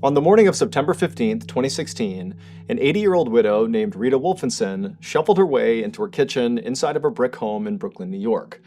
On the morning of September 15th, 2016, an 80-year-old widow named Rita Wolfenson shuffled her way into her kitchen inside of her brick home in Brooklyn, New York.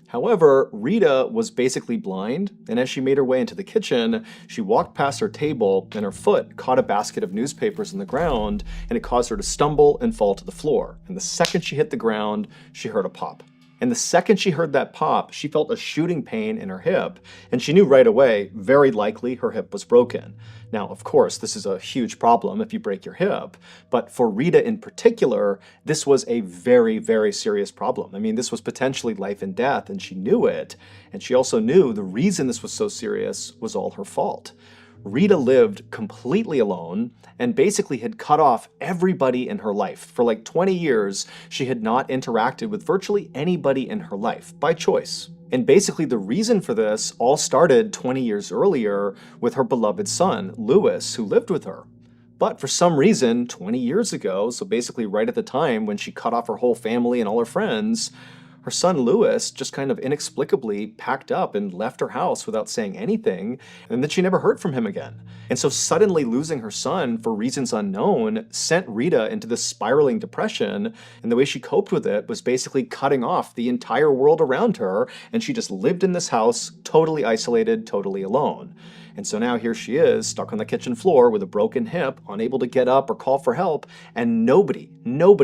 However, Rita was basically blind, and as she made her way into the kitchen, she walked past her table and her foot caught a basket of newspapers in the ground, and it caused her to stumble and fall to the floor. And the second she hit the ground, she heard a pop. And the second she heard that pop, she felt a shooting pain in her hip, and she knew right away, very likely her hip was broken. Now, of course, this is a huge problem if you break your hip, but for Rita in particular, this was a very, very serious problem. I mean, this was potentially life and death, and she knew it, and she also knew the reason this was so serious was all her fault. Rita lived completely alone and basically had cut off everybody in her life. For like 20 years, she had not interacted with virtually anybody in her life, by choice. And basically the reason for this all started 20 years earlier with her beloved son, Louis, who lived with her. But for some reason, 20 years ago, so basically right at the time when she cut off her whole family and all her friends, her son Louis just kind of inexplicably packed up and left her house without saying anything, and then she never heard from him again. And so suddenly losing her son for reasons unknown sent Rita into this spiraling depression, and the way she coped with it was basically cutting off the entire world around her, and she just lived in this house, totally isolated, totally alone. And so now here she is, stuck on the kitchen floor with a broken hip, unable to get up or call for help, and nobody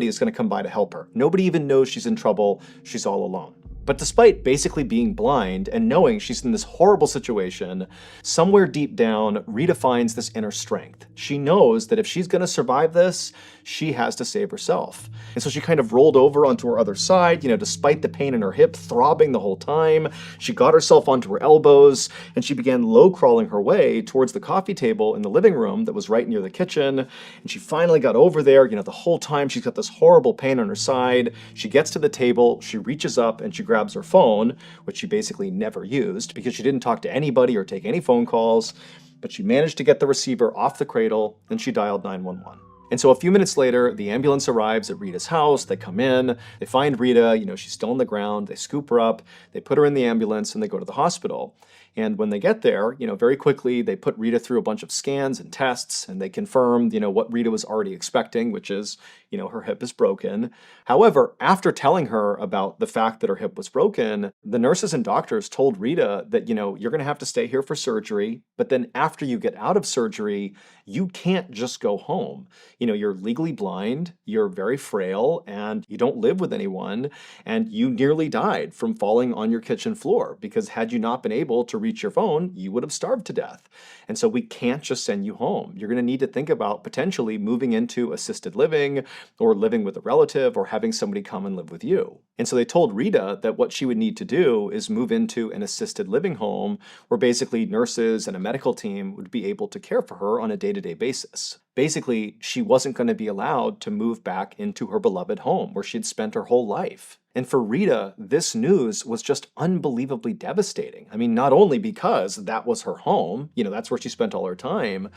is going to come by to help her. Nobody even knows she's in trouble. She's all alone. But despite basically being blind and knowing she's in this horrible situation, somewhere deep down, Rita finds this inner strength. She knows that if she's going to survive this, she has to save herself. And so she kind of rolled over onto her other side, despite the pain in her hip throbbing the whole time. She got herself onto her elbows, and she began low-crawling her way towards the coffee table in the living room that was right near the kitchen. And she finally got over there. The whole time she's got this horrible pain on her side. She gets to the table, she reaches up, and she grabs her phone, which she basically never used because she didn't talk to anybody or take any phone calls, but she managed to get the receiver off the cradle and she dialed 911. And so a few minutes later, the ambulance arrives at Rita's house. They come in, they find Rita, she's still on the ground, they scoop her up, they put her in the ambulance, and they go to the hospital. And when they get there, very quickly, they put Rita through a bunch of scans and tests, and they confirm, what Rita was already expecting, which is, her hip is broken. However, after telling her about the fact that her hip was broken, the nurses and doctors told Rita that, you're going to have to stay here for surgery, but then after you get out of surgery, you can't just go home. You're legally blind, you're very frail, and you don't live with anyone, and you nearly died from falling on your kitchen floor because had you not been able to reach your phone, you would have starved to death. And so we can't just send you home. You're going to need to think about potentially moving into assisted living or living with a relative or having somebody come and live with you. And so they told Rita that what she would need to do is move into an assisted living home where basically nurses and a medical team would be able to care for her on a day-to-day basis. Basically, she wasn't going to be allowed to move back into her beloved home where she'd spent her whole life. And for Rita, this news was just unbelievably devastating. I mean, not only because that was her home, that's where she spent all her time,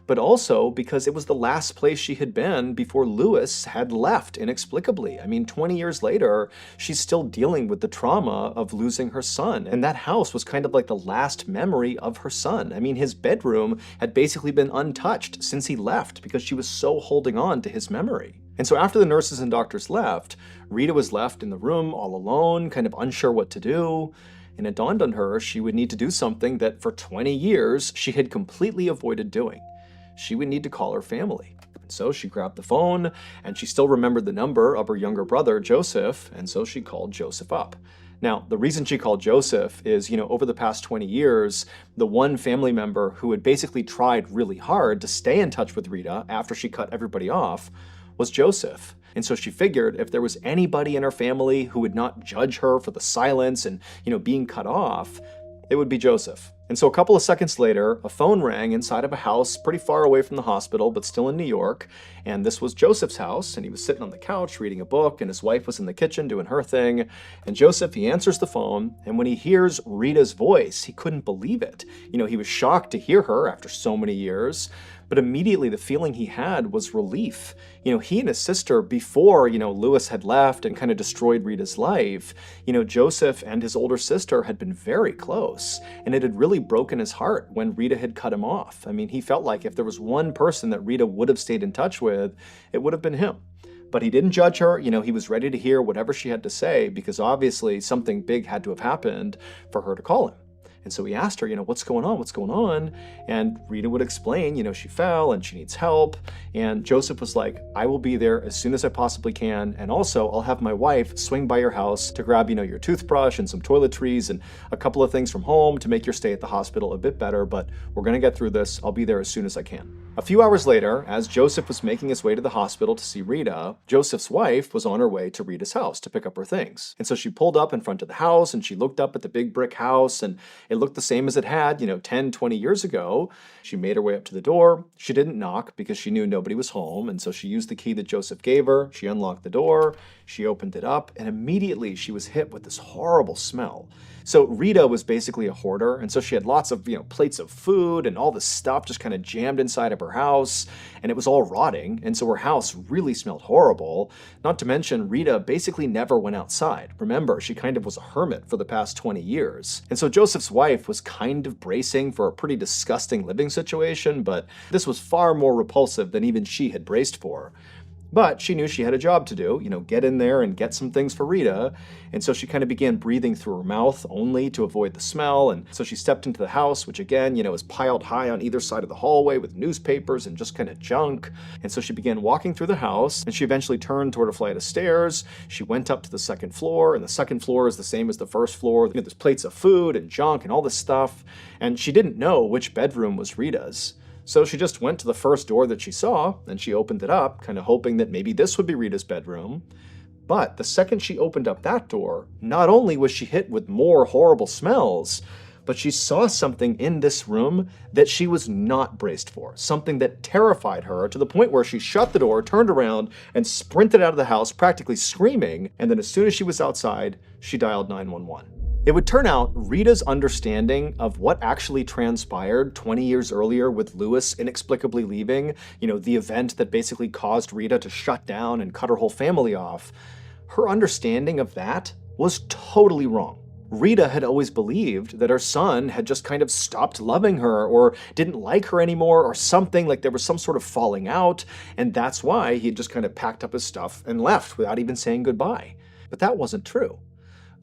but also because it was the last place she had been before Louis had left inexplicably. I mean, 20 years later, she's still dealing with the trauma of losing her son. And that house was kind of like the last memory of her son. I mean, his bedroom had basically been untouched since he left because she was so holding on to his memory. And so after the nurses and doctors left, Rita was left in the room all alone, kind of unsure what to do. And it dawned on her she would need to do something that for 20 years she had completely avoided doing. She would need to call her family. And so she grabbed the phone, and she still remembered the number of her younger brother, Joseph, and so she called Joseph up. Now, the reason she called Joseph is, over the past 20 years, the one family member who had basically tried really hard to stay in touch with Rita after she cut everybody off was Joseph. And so she figured if there was anybody in her family who would not judge her for the silence and, being cut off, it would be Joseph. And so a couple of seconds later, a phone rang inside of a house pretty far away from the hospital, but still in New York. And this was Joseph's house, and he was sitting on the couch reading a book, and his wife was in the kitchen doing her thing. And Joseph, he answers the phone, and when he hears Rita's voice, he couldn't believe it. He was shocked to hear her after so many years. But immediately the feeling he had was relief. He and his sister, before, Louis had left and kind of destroyed Rita's life, Joseph and his older sister had been very close. And it had really really broken his heart when Rita had cut him off. I mean, he felt like if there was one person that Rita would have stayed in touch with, it would have been him. But he didn't judge her. He was ready to hear whatever she had to say because obviously something big had to have happened for her to call him. And so he asked her, what's going on? What's going on? And Rita would explain, she fell and she needs help. And Joseph was like, I will be there as soon as I possibly can. And also I'll have my wife swing by your house to grab, your toothbrush and some toiletries and a couple of things from home to make your stay at the hospital a bit better. But we're going to get through this. I'll be there as soon as I can. A few hours later, as Joseph was making his way to the hospital to see Rita, Joseph's wife was on her way to Rita's house to pick up her things. And so she pulled up in front of the house and she looked up at the big brick house and it looked the same as it had, 10, 20 years ago. She made her way up to the door. She didn't knock because she knew nobody was home. And so she used the key that Joseph gave her. She unlocked the door. She opened it up and immediately she was hit with this horrible smell. So Rita was basically a hoarder, and so she had lots of, plates of food and all this stuff just kind of jammed inside of her house, and it was all rotting, and so her house really smelled horrible. Not to mention, Rita basically never went outside. Remember, she kind of was a hermit for the past 20 years. And so Joseph's wife was kind of bracing for a pretty disgusting living situation, but this was far more repulsive than even she had braced for. But she knew she had a job to do, get in there and get some things for Rita. And so she kind of began breathing through her mouth only to avoid the smell. And so she stepped into the house, which again, is piled high on either side of the hallway with newspapers and just kind of junk. And so she began walking through the house and she eventually turned toward a flight of stairs. She went up to the second floor, and the second floor is the same as the first floor. There's plates of food and junk and all this stuff. And she didn't know which bedroom was Rita's. So she just went to the first door that she saw, and she opened it up, kind of hoping that maybe this would be Rita's bedroom. But the second she opened up that door, not only was she hit with more horrible smells, but she saw something in this room that she was not braced for, something that terrified her to the point where she shut the door, turned around, and sprinted out of the house, practically screaming, and then as soon as she was outside, she dialed 911. It would turn out Rita's understanding of what actually transpired 20 years earlier with Louis inexplicably leaving, the event that basically caused Rita to shut down and cut her whole family off, her understanding of that was totally wrong. Rita had always believed that her son had just kind of stopped loving her or didn't like her anymore or something, like there was some sort of falling out, and that's why he had just kind of packed up his stuff and left without even saying goodbye. But that wasn't true.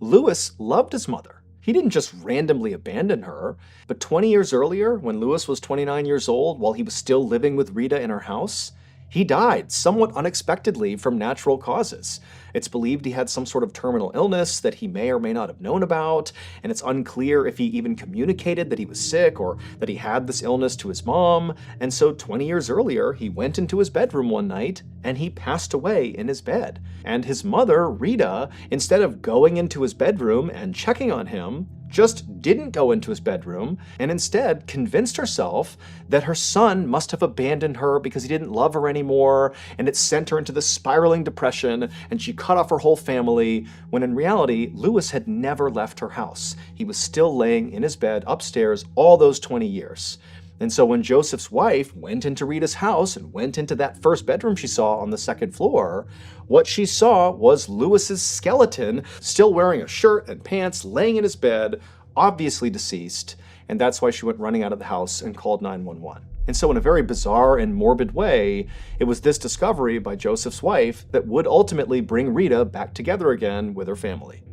Louis loved his mother. He didn't just randomly abandon her, but 20 years earlier, when Louis was 29 years old, while he was still living with Rita in her house, he died somewhat unexpectedly from natural causes. It's believed he had some sort of terminal illness that he may or may not have known about, and it's unclear if he even communicated that he was sick or that he had this illness to his mom. And so 20 years earlier, he went into his bedroom one night and he passed away in his bed. And his mother, Rita, instead of going into his bedroom and checking on him, just didn't go into his bedroom and instead convinced herself that her son must have abandoned her because he didn't love her anymore, and it sent her into this spiraling depression and she cut off her whole family, when in reality, Louis had never left her house. He was still laying in his bed upstairs all those 20 years. And so when Joseph's wife went into Rita's house and went into that first bedroom she saw on the second floor, what she saw was Louis's skeleton, still wearing a shirt and pants, laying in his bed, obviously deceased, and that's why she went running out of the house and called 911. And so in a very bizarre and morbid way, it was this discovery by Joseph's wife that would ultimately bring Rita back together again with her family.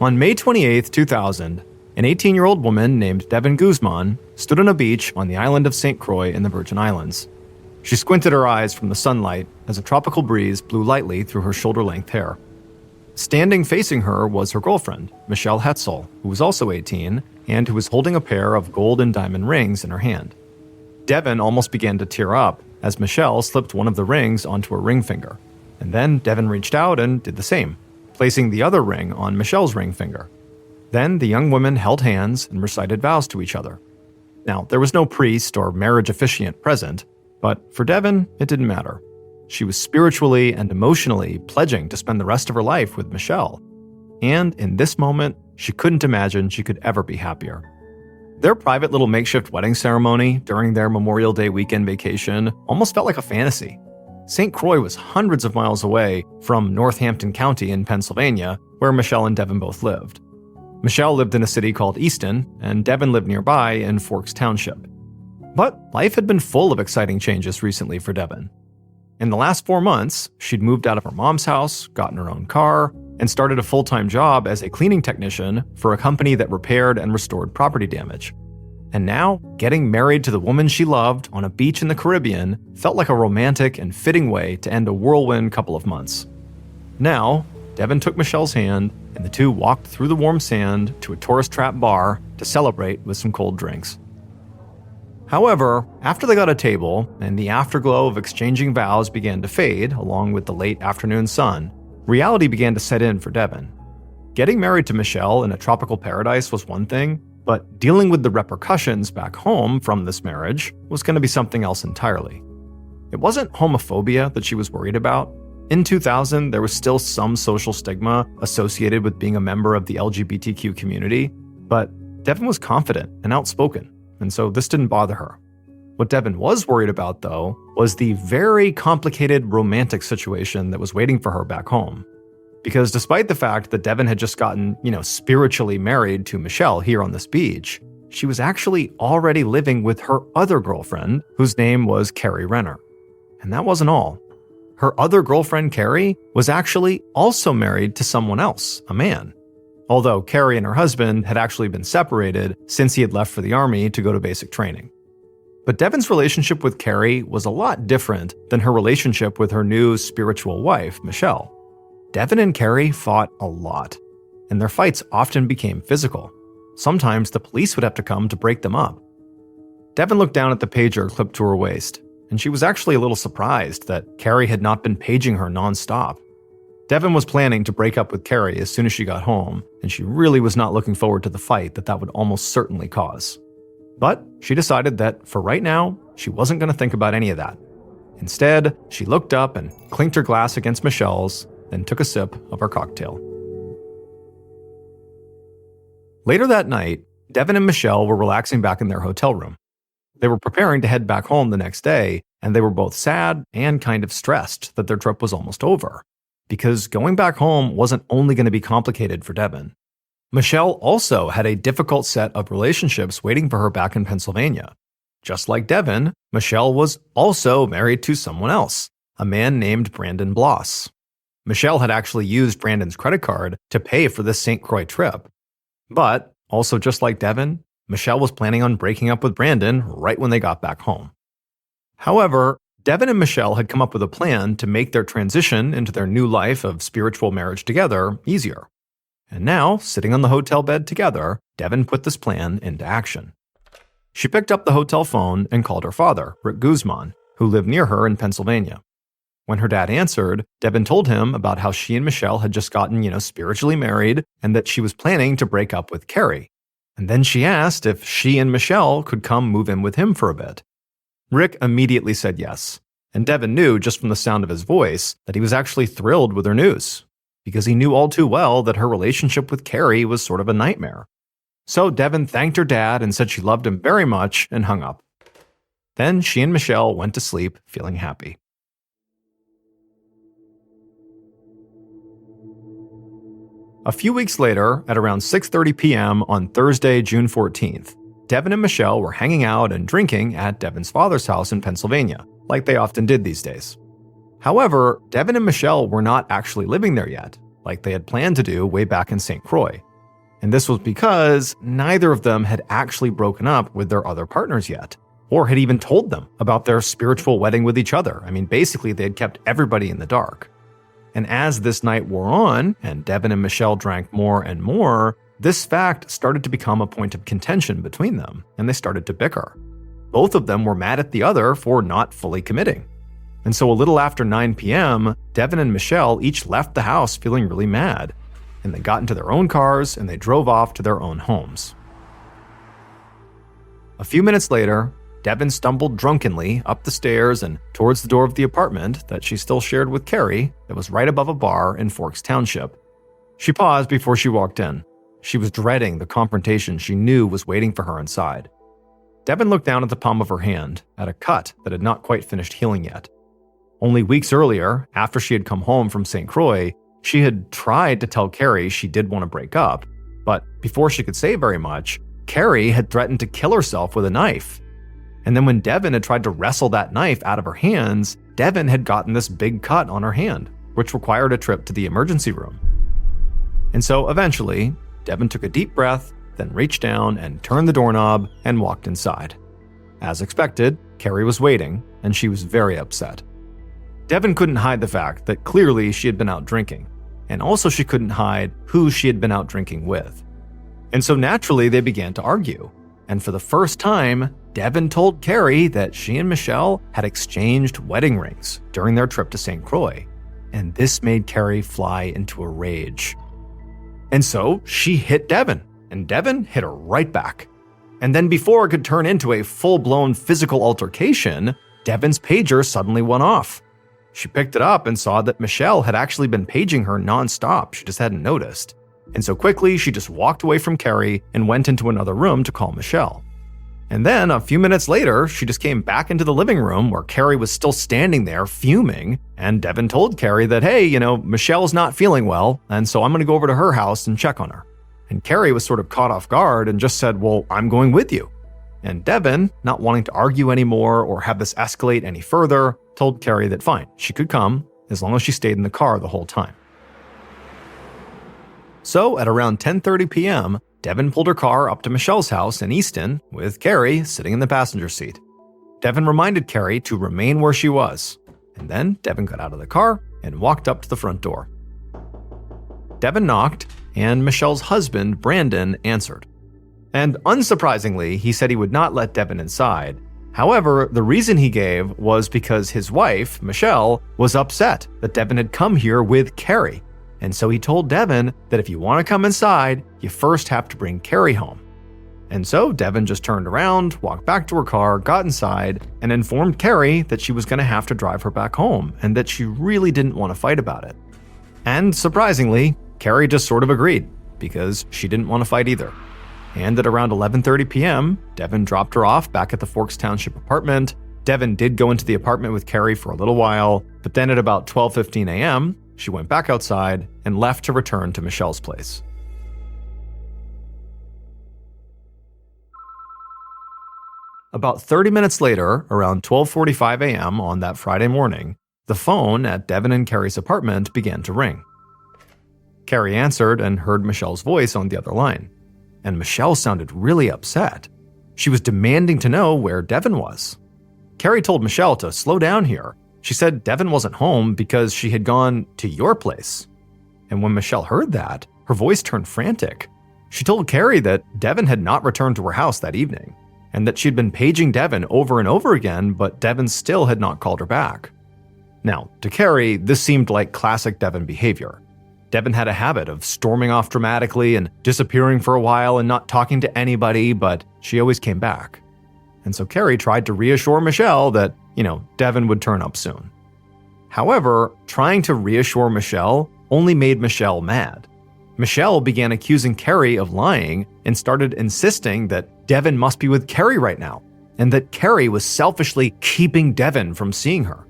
On May 28, 2000, an 18-year-old woman named Devin Guzman stood on a beach on the island of St. Croix in the Virgin Islands. She squinted her eyes from the sunlight as a tropical breeze blew lightly through her shoulder-length hair. Standing facing her was her girlfriend, Michelle Hetzel, who was also 18 and who was holding a pair of gold and diamond rings in her hand. Devin almost began to tear up as Michelle slipped one of the rings onto her ring finger, and then Devin reached out and did the same, placing the other ring on Michelle's ring finger. Then the young women held hands and recited vows to each other. Now, there was no priest or marriage officiant present, but for Devin, it didn't matter. She was spiritually and emotionally pledging to spend the rest of her life with Michelle. And in this moment, she couldn't imagine she could ever be happier. Their private little makeshift wedding ceremony during their Memorial Day weekend vacation almost felt like a fantasy. St. Croix was hundreds of miles away from Northampton County in Pennsylvania, where Michelle and Devin both lived. Michelle lived in a city called Easton, and Devin lived nearby in Forks Township. But life had been full of exciting changes recently for Devin. In the last 4 months, she'd moved out of her mom's house, gotten her own car, and started a full-time job as a cleaning technician for a company that repaired and restored property damage. And now, getting married to the woman she loved on a beach in the Caribbean felt like a romantic and fitting way to end a whirlwind couple of months. Now, Devin took Michelle's hand, and the two walked through the warm sand to a tourist trap bar to celebrate with some cold drinks. However, after they got a table and the afterglow of exchanging vows began to fade along with the late afternoon sun, reality began to set in for Devin. Getting married to Michelle in a tropical paradise was one thing, but dealing with the repercussions back home from this marriage was going to be something else entirely. It wasn't homophobia that she was worried about. In 2000, there was still some social stigma associated with being a member of the LGBTQ community, but Devin was confident and outspoken, and so this didn't bother her. What Devin was worried about, though, was the very complicated romantic situation that was waiting for her back home. Because despite the fact that Devin had just gotten, spiritually married to Michelle here on this beach, she was actually already living with her other girlfriend, whose name was Carrie Renner. And that wasn't all. Her other girlfriend, Carrie, was actually also married to someone else, a man. Although Carrie and her husband had actually been separated since he had left for the army to go to basic training. But Devin's relationship with Carrie was a lot different than her relationship with her new spiritual wife, Michelle. Devin and Carrie fought a lot, and their fights often became physical. Sometimes the police would have to come to break them up. Devin looked down at the pager clipped to her waist, and she was actually a little surprised that Carrie had not been paging her nonstop. Devin was planning to break up with Carrie as soon as she got home, and she really was not looking forward to the fight that would almost certainly cause. But she decided that, for right now, she wasn't going to think about any of that. Instead, she looked up and clinked her glass against Michelle's, then took a sip of her cocktail. Later that night, Devin and Michelle were relaxing back in their hotel room. They were preparing to head back home the next day, and they were both sad and kind of stressed that their trip was almost over. Because going back home wasn't only going to be complicated for Devin. Michelle also had a difficult set of relationships waiting for her back in Pennsylvania. Just like Devin, Michelle was also married to someone else, a man named Brandon Bloss. Michelle had actually used Brandon's credit card to pay for this St. Croix trip. But, also just like Devin, Michelle was planning on breaking up with Brandon right when they got back home. However, Devin and Michelle had come up with a plan to make their transition into their new life of spiritual marriage together easier. And now, sitting on the hotel bed together, Devin put this plan into action. She picked up the hotel phone and called her father, Rick Guzman, who lived near her in Pennsylvania. When her dad answered, Devin told him about how she and Michelle had just gotten, spiritually married and that she was planning to break up with Carrie. And then she asked if she and Michelle could come move in with him for a bit. Rick immediately said yes, and Devin knew just from the sound of his voice that he was actually thrilled with her news, because he knew all too well that her relationship with Carrie was sort of a nightmare. So Devin thanked her dad and said she loved him very much and hung up. Then she and Michelle went to sleep feeling happy. A few weeks later, at around 6:30 p.m. on Thursday, June 14th, Devin and Michelle were hanging out and drinking at Devin's father's house in Pennsylvania, like they often did these days. However, Devin and Michelle were not actually living there yet, like they had planned to do way back in St. Croix. And this was because neither of them had actually broken up with their other partners yet, or had even told them about their spiritual wedding with each other. Basically, they had kept everybody in the dark. And as this night wore on, and Devin and Michelle drank more and more, this fact started to become a point of contention between them, and they started to bicker. Both of them were mad at the other for not fully committing. And so a little after 9 p.m., Devin and Michelle each left the house feeling really mad, and they got into their own cars and they drove off to their own homes. A few minutes later, Devin stumbled drunkenly up the stairs and towards the door of the apartment that she still shared with Carrie that was right above a bar in Forks Township. She paused before she walked in. She was dreading the confrontation she knew was waiting for her inside. Devin looked down at the palm of her hand, at a cut that had not quite finished healing yet. Only weeks earlier, after she had come home from St. Croix, she had tried to tell Carrie she did want to break up, But before she could say very much, Carrie had threatened to kill herself with a knife. And then when Devin had tried to wrestle that knife out of her hands, Devin had gotten this big cut on her hand, which required a trip to the emergency room. And so eventually, Devin took a deep breath, then reached down and turned the doorknob and walked inside. As expected, Carrie was waiting, and she was very upset. Devin couldn't hide the fact that clearly she had been out drinking, and also she couldn't hide who she had been out drinking with. And so naturally, they began to argue. And for the first time, Devin told Carrie that she and Michelle had exchanged wedding rings during their trip to St. Croix, and this made Carrie fly into a rage. And so she hit Devin, and Devin hit her right back. And then before it could turn into a full-blown physical altercation, Devin's pager suddenly went off. She picked it up and saw that Michelle had actually been paging her nonstop. She just hadn't noticed. And so quickly, she just walked away from Carrie and went into another room to call Michelle. And then a few minutes later, she just came back into the living room where Carrie was still standing there fuming. And Devin told Carrie that, hey, Michelle's not feeling well, and so I'm going to go over to her house and check on her. And Carrie was sort of caught off guard and just said, well, I'm going with you. And Devin, not wanting to argue anymore or have this escalate any further, told Carrie that fine, she could come as long as she stayed in the car the whole time. So at around 10:30 p.m., Devin pulled her car up to Michelle's house in Easton with Carrie sitting in the passenger seat. Devin reminded Carrie to remain where she was, and then Devin got out of the car and walked up to the front door. Devin knocked, and Michelle's husband, Brandon, answered. And unsurprisingly, he said he would not let Devin inside. However, the reason he gave was because his wife, Michelle, was upset that Devin had come here with Carrie. And so he told Devin that if you want to come inside, you first have to bring Carrie home. And so Devin just turned around, walked back to her car, got inside, and informed Carrie that she was going to have to drive her back home and that she really didn't want to fight about it. And surprisingly, Carrie just sort of agreed because she didn't want to fight either. And at around 11:30 p.m., Devin dropped her off back at the Forks Township apartment. Devin did go into the apartment with Carrie for a little while, but then at about 12:15 a.m., she went back outside and left to return to Michelle's place. About 30 minutes later, around 12:45 a.m. on that Friday morning, the phone at Devin and Carrie's apartment began to ring. Carrie answered and heard Michelle's voice on the other line. And Michelle sounded really upset. She was demanding to know where Devin was. Carrie told Michelle to slow down here. She said Devin wasn't home because she had gone to your place. And when Michelle heard that, her voice turned frantic. She told Carrie that Devin had not returned to her house that evening, and that she'd been paging Devin over and over again, but Devin still had not called her back. Now, to Carrie, this seemed like classic Devin behavior. Devin had a habit of storming off dramatically and disappearing for a while and not talking to anybody, but she always came back. And so Carrie tried to reassure Michelle that, Devin would turn up soon. However, trying to reassure Michelle only made Michelle mad. Michelle began accusing Carrie of lying and started insisting that Devin must be with Carrie right now, and that Carrie was selfishly keeping Devin from seeing her.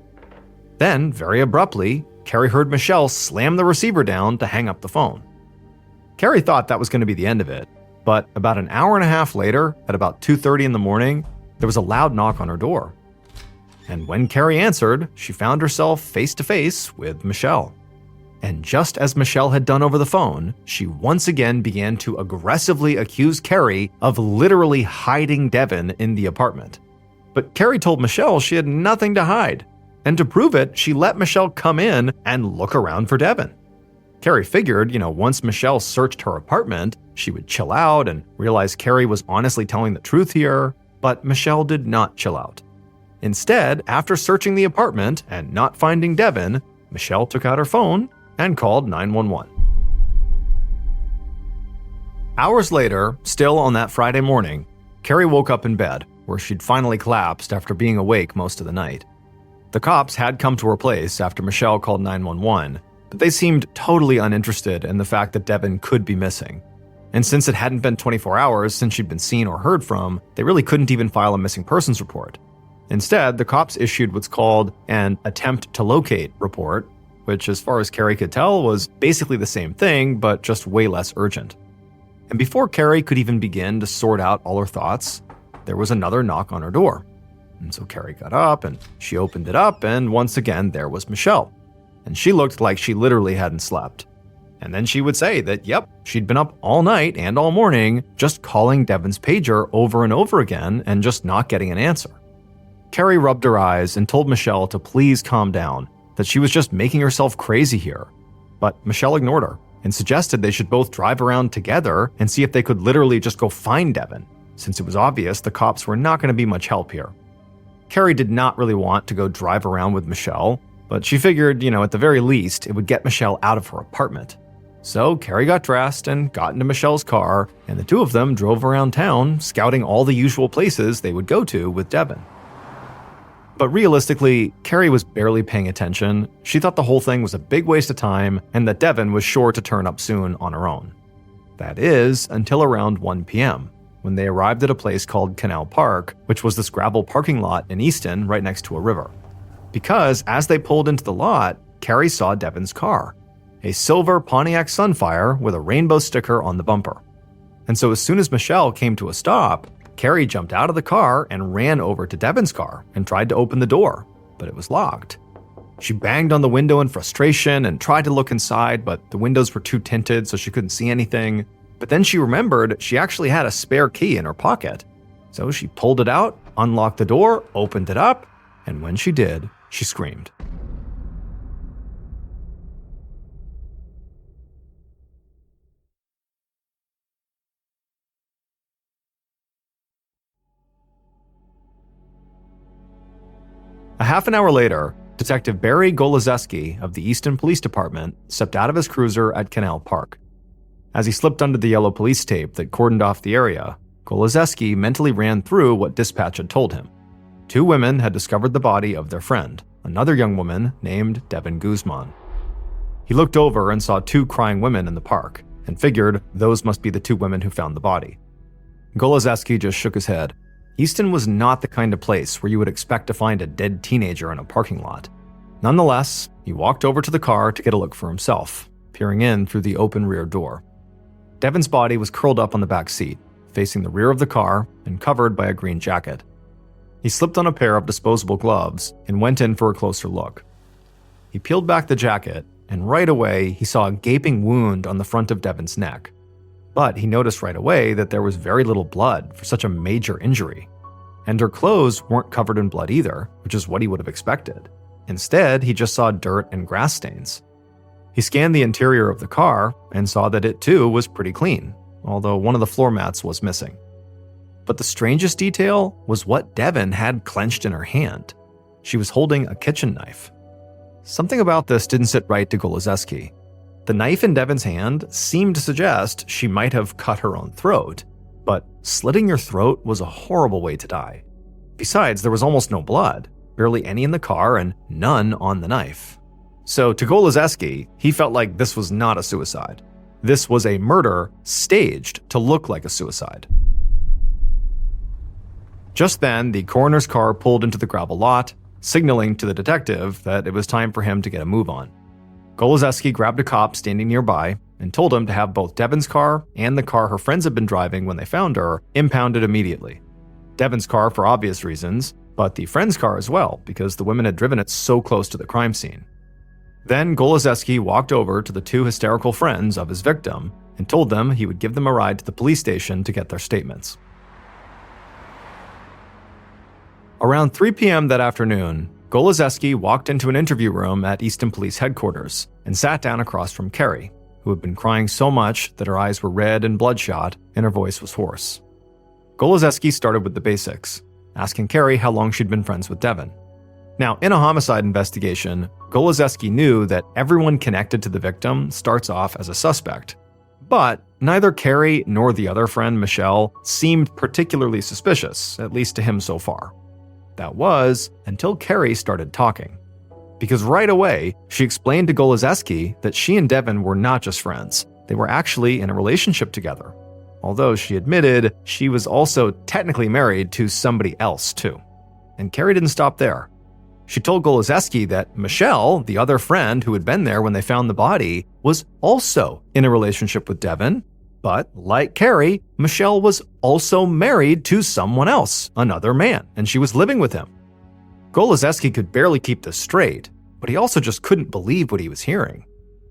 Then, very abruptly, Carrie heard Michelle slam the receiver down to hang up the phone. Carrie thought that was going to be the end of it, but about an hour and a half later, at about 2:30 in the morning, there was a loud knock on her door. And when Carrie answered, she found herself face to face with Michelle. And just as Michelle had done over the phone, she once again began to aggressively accuse Carrie of literally hiding Devin in the apartment. But Carrie told Michelle she had nothing to hide. And to prove it, she let Michelle come in and look around for Devin. Carrie figured, once Michelle searched her apartment, she would chill out and realize Carrie was honestly telling the truth here, but Michelle did not chill out. Instead, after searching the apartment and not finding Devin, Michelle took out her phone and called 911. Hours later, still on that Friday morning, Carrie woke up in bed, where she'd finally collapsed after being awake most of the night. The cops had come to her place after Michelle called 911, but they seemed totally uninterested in the fact that Devin could be missing. And since it hadn't been 24 hours since she'd been seen or heard from, they really couldn't even file a missing persons report. Instead, the cops issued what's called an attempt to locate report, which as far as Carrie could tell was basically the same thing, but just way less urgent. And before Carrie could even begin to sort out all her thoughts, there was another knock on her door. And so Carrie got up and she opened it up, and once again there was Michelle. And she looked like she literally hadn't slept. And then she would say that, yep, she'd been up all night and all morning just calling Devin's pager over and over again and just not getting an answer. Carrie rubbed her eyes and told Michelle to please calm down, that she was just making herself crazy here. But Michelle ignored her and suggested they should both drive around together and see if they could literally just go find Devin, since it was obvious the cops were not going to be much help here. Carrie did not really want to go drive around with Michelle, but she figured, at the very least, it would get Michelle out of her apartment. So Carrie got dressed and got into Michelle's car, and the two of them drove around town, scouting all the usual places they would go to with Devin. But realistically, Carrie was barely paying attention. She thought the whole thing was a big waste of time and that Devin was sure to turn up soon on her own. That is, until around 1 p.m., when they arrived at a place called Canal Park, which was this gravel parking lot in Easton right next to a river. Because as they pulled into the lot, Carrie saw Devin's car, a silver Pontiac Sunfire with a rainbow sticker on the bumper. And so as soon as Michelle came to a stop, Carrie jumped out of the car and ran over to Devin's car and tried to open the door, but it was locked. She banged on the window in frustration and tried to look inside, but the windows were too tinted so she couldn't see anything. But then she remembered she actually had a spare key in her pocket. So she pulled it out, unlocked the door, opened it up, and when she did, she screamed. A half an hour later, Detective Barry Golozeski of the Easton Police Department stepped out of his cruiser at Canal Park. As he slipped under the yellow police tape that cordoned off the area, Golozeski mentally ran through what dispatch had told him. 2 women had discovered the body of their friend, another young woman named Devin Guzman. He looked over and saw 2 crying women in the park, and figured those must be the 2 women who found the body. Golozeski just shook his head. Easton was not the kind of place where you would expect to find a dead teenager in a parking lot. Nonetheless, he walked over to the car to get a look for himself, peering in through the open rear door. Devin's body was curled up on the back seat, facing the rear of the car and covered by a green jacket. He slipped on a pair of disposable gloves and went in for a closer look. He peeled back the jacket, and right away he saw a gaping wound on the front of Devin's neck. But he noticed right away that there was very little blood for such a major injury. And her clothes weren't covered in blood either, which is what he would have expected. Instead, he just saw dirt and grass stains. He scanned the interior of the car and saw that it too was pretty clean, although one of the floor mats was missing. But the strangest detail was what Devin had clenched in her hand. She was holding a kitchen knife. Something about this didn't sit right to Golozeski. The knife in Devin's hand seemed to suggest she might have cut her own throat, but slitting your throat was a horrible way to die. Besides, there was almost no blood, barely any in the car and none on the knife. So to Golozeski, he felt like this was not a suicide. This was a murder staged to look like a suicide. Just then, the coroner's car pulled into the gravel lot, signaling to the detective that it was time for him to get a move on. Golozeski grabbed a cop standing nearby and told him to have both Devin's car and the car her friends had been driving when they found her impounded immediately. Devin's car for obvious reasons, but the friend's car as well, because the women had driven it so close to the crime scene. Then Golozeski walked over to the 2 hysterical friends of his victim and told them he would give them a ride to the police station to get their statements. Around 3 p.m. that afternoon, Golozeski walked into an interview room at Easton Police Headquarters and sat down across from Carrie, who had been crying so much that her eyes were red and bloodshot and her voice was hoarse. Golozeski started with the basics, asking Carrie how long she'd been friends with Devin. Now, in a homicide investigation, Golozeski knew that everyone connected to the victim starts off as a suspect. But neither Carrie nor the other friend, Michelle, seemed particularly suspicious, at least to him so far. That was until Carrie started talking. Because right away, she explained to Golozeski that she and Devin were not just friends. They were actually in a relationship together. Although she admitted she was also technically married to somebody else too. And Carrie didn't stop there. She told Golozeski that Michelle, the other friend who had been there when they found the body, was also in a relationship with Devin, But, like Carrie, Michelle was also married to someone else, another man, and she was living with him. Goloszewski could barely keep this straight, but he also just couldn't believe what he was hearing.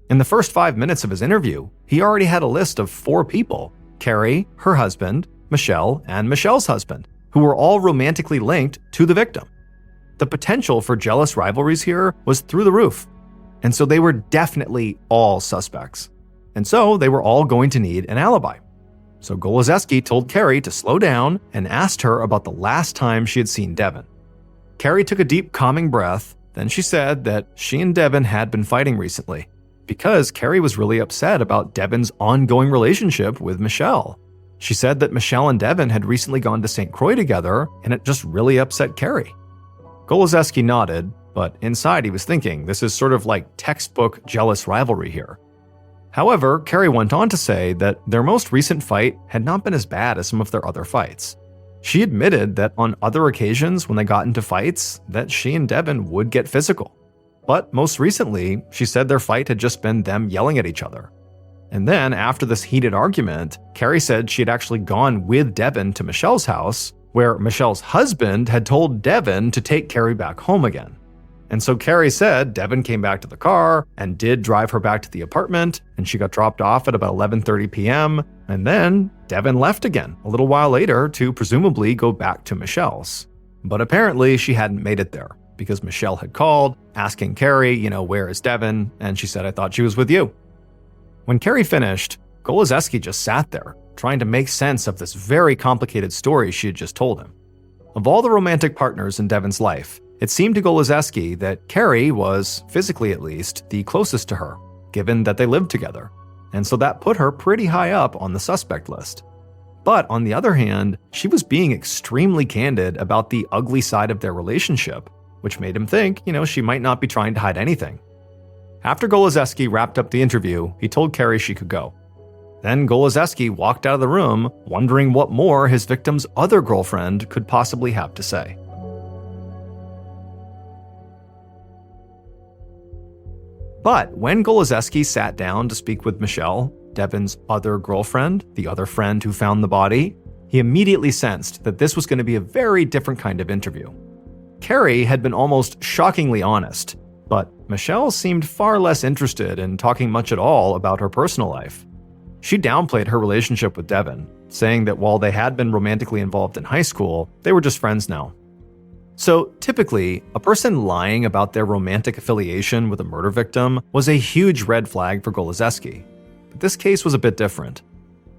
In the first 5 minutes of his interview, he already had a list of 4 people: Carrie, her husband, Michelle, and Michelle's husband, who were all romantically linked to the victim. The potential for jealous rivalries here was through the roof, and so they were definitely all suspects. And so they were all going to need an alibi. So Goloszewski told Carrie to slow down and asked her about the last time she had seen Devin. Carrie took a deep, calming breath. Then she said that she and Devin had been fighting recently because Carrie was really upset about Devin's ongoing relationship with Michelle. She said that Michelle and Devin had recently gone to St. Croix together, and it just really upset Carrie. Goloszewski nodded, but inside he was thinking this is sort of like textbook jealous rivalry here. However, Carrie went on to say that their most recent fight had not been as bad as some of their other fights. She admitted that on other occasions when they got into fights, that she and Devin would get physical. But most recently, she said their fight had just been them yelling at each other. And then, after this heated argument, Carrie said she had actually gone with Devin to Michelle's house, where Michelle's husband had told Devin to take Carrie back home again. And so Carrie said Devin came back to the car and did drive her back to the apartment, and she got dropped off at about 11:30 p.m., and then Devin left again a little while later to presumably go back to Michelle's. But apparently she hadn't made it there, because Michelle had called, asking Carrie, where is Devin? And she said, I thought she was with you. When Carrie finished, Goloszewski just sat there, trying to make sense of this very complicated story she had just told him. Of all the romantic partners in Devin's life, it seemed to Goloszewski that Carrie was, physically at least, the closest to her, given that they lived together. And so that put her pretty high up on the suspect list. But on the other hand, she was being extremely candid about the ugly side of their relationship, which made him think, she might not be trying to hide anything. After Goloszewski wrapped up the interview, he told Carrie she could go. Then Goloszewski walked out of the room, wondering what more his victim's other girlfriend could possibly have to say. But when Goloszewski sat down to speak with Michelle, Devin's other girlfriend, the other friend who found the body, he immediately sensed that this was going to be a very different kind of interview. Carrie had been almost shockingly honest, but Michelle seemed far less interested in talking much at all about her personal life. She downplayed her relationship with Devin, saying that while they had been romantically involved in high school, they were just friends now. So typically, a person lying about their romantic affiliation with a murder victim was a huge red flag for Goloszewski. But this case was a bit different.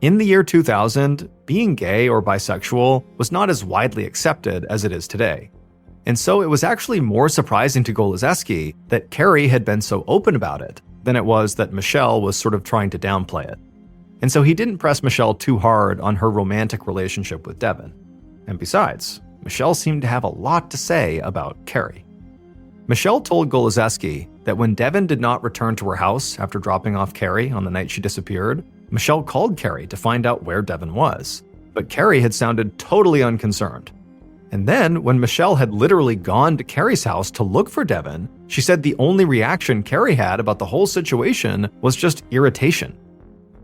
In the year 2000, being gay or bisexual was not as widely accepted as it is today. And so it was actually more surprising to Goloszewski that Carrie had been so open about it than it was that Michelle was sort of trying to downplay it. And so he didn't press Michelle too hard on her romantic relationship with Devin. And besides, Michelle seemed to have a lot to say about Carrie. Michelle told Goloszewski that when Devin did not return to her house after dropping off Carrie on the night she disappeared, Michelle called Carrie to find out where Devin was. But Carrie had sounded totally unconcerned. And then, when Michelle had literally gone to Carrie's house to look for Devin, she said the only reaction Carrie had about the whole situation was just irritation.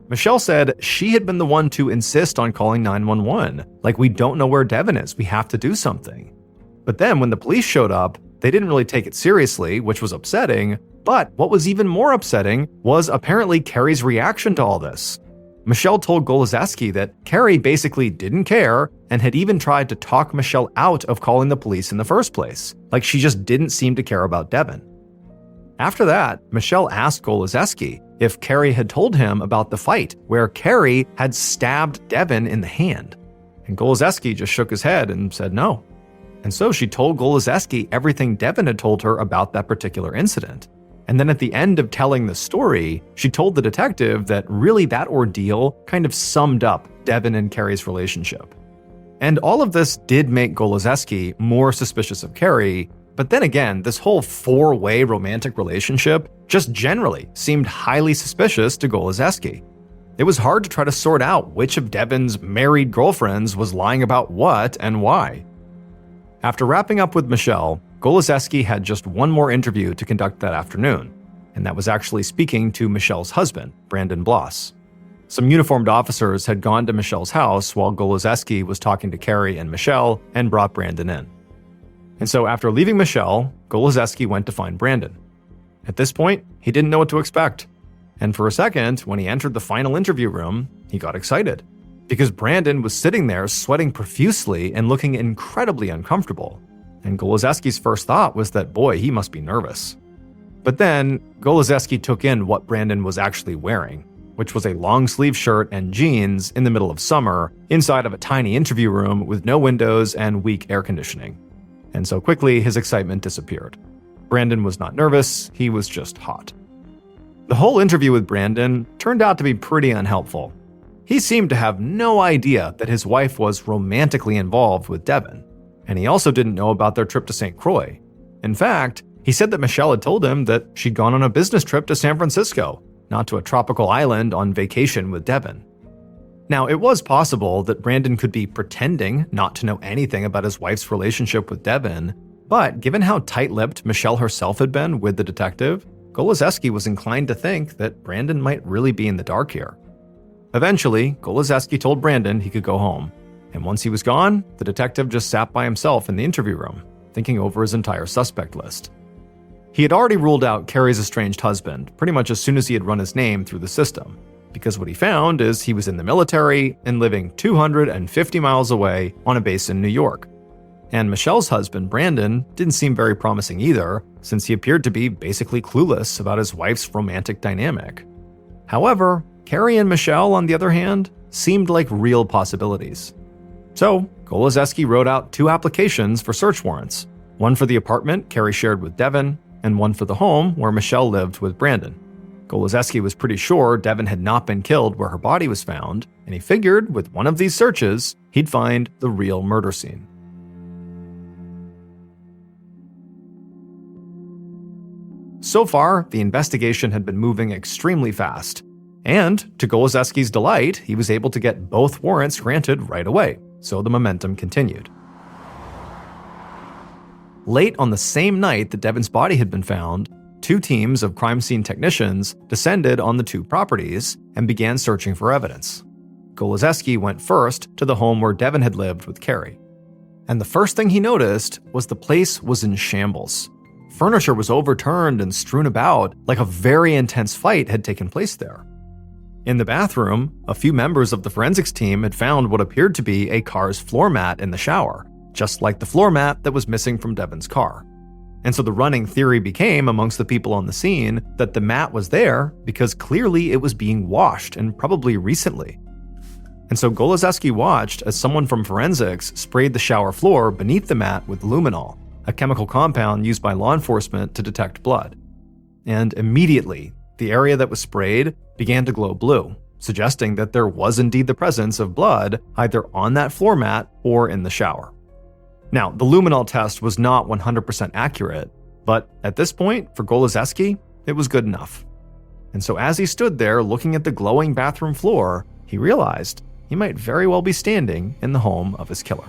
Michelle said she had been the one to insist on calling 911, like, we don't know where Devin is, we have to do something. But then when the police showed up, they didn't really take it seriously, which was upsetting, but what was even more upsetting was apparently Carrie's reaction to all this. Michelle told Goloszewski that Carrie basically didn't care and had even tried to talk Michelle out of calling the police in the first place, like she just didn't seem to care about Devin. After that, Michelle asked Goloszewski if Carrie had told him about the fight where Carrie had stabbed Devin in the hand. And Goloszewski just shook his head and said no. And so she told Goloszewski everything Devin had told her about that particular incident. And then at the end of telling the story, she told the detective that really that ordeal kind of summed up Devin and Carrie's relationship. And all of this did make Goloszewski more suspicious of Carrie, but then again, this whole four-way romantic relationship just generally seemed highly suspicious to Goloszewski. It was hard to try to sort out which of Devin's married girlfriends was lying about what and why. After wrapping up with Michelle, Goloszewski had just one more interview to conduct that afternoon, and that was actually speaking to Michelle's husband, Brandon Bloss. Some uniformed officers had gone to Michelle's house while Goloszewski was talking to Carrie and Michelle and brought Brandon in. And so after leaving Michelle, Goloszewski went to find Brandon. At this point, he didn't know what to expect. And for a second, when he entered the final interview room, he got excited. Because Brandon was sitting there sweating profusely and looking incredibly uncomfortable. And Goloszewski's first thought was that, boy, he must be nervous. But then, Goloszewski took in what Brandon was actually wearing, which was a long-sleeve shirt and jeans in the middle of summer, inside of a tiny interview room with no windows and weak air conditioning. And so quickly, his excitement disappeared. Brandon was not nervous, he was just hot. The whole interview with Brandon turned out to be pretty unhelpful. He seemed to have no idea that his wife was romantically involved with Devin, and he also didn't know about their trip to St. Croix. In fact, he said that Michelle had told him that she'd gone on a business trip to San Francisco, not to a tropical island on vacation with Devin. Now, it was possible that Brandon could be pretending not to know anything about his wife's relationship with Devin, but given how tight-lipped Michelle herself had been with the detective, Goloszewski was inclined to think that Brandon might really be in the dark here. Eventually, Goloszewski told Brandon he could go home, and once he was gone, the detective just sat by himself in the interview room, thinking over his entire suspect list. He had already ruled out Carrie's estranged husband pretty much as soon as he had run his name through the system, because what he found is he was in the military and living 250 miles away on a base in New York. And Michelle's husband, Brandon, didn't seem very promising either, since he appeared to be basically clueless about his wife's romantic dynamic. However, Carrie and Michelle, on the other hand, seemed like real possibilities. So, Goloszewski wrote out 2 applications for search warrants, one for the apartment Carrie shared with Devin, and one for the home where Michelle lived with Brandon. Goloszewski was pretty sure Devin had not been killed where her body was found, and he figured with one of these searches, he'd find the real murder scene. So far, the investigation had been moving extremely fast, and to Goloszewski's delight, he was able to get both warrants granted right away, so the momentum continued. Late on the same night that Devin's body had been found, 2 teams of crime scene technicians descended on the 2 properties and began searching for evidence. Goloszewski went first to the home where Devin had lived with Carrie. And the first thing he noticed was the place was in shambles. Furniture was overturned and strewn about, like a very intense fight had taken place there. In the bathroom, a few members of the forensics team had found what appeared to be a car's floor mat in the shower, just like the floor mat that was missing from Devin's car. And so the running theory became amongst the people on the scene that the mat was there because clearly it was being washed, and probably recently. And so Goloszewski watched as someone from forensics sprayed the shower floor beneath the mat with luminol, a chemical compound used by law enforcement to detect blood. And immediately, the area that was sprayed began to glow blue, suggesting that there was indeed the presence of blood either on that floor mat or in the shower. Now, the luminol test was not 100% accurate, but at this point, for Goloszewski, it was good enough. And so as he stood there looking at the glowing bathroom floor, he realized he might very well be standing in the home of his killer.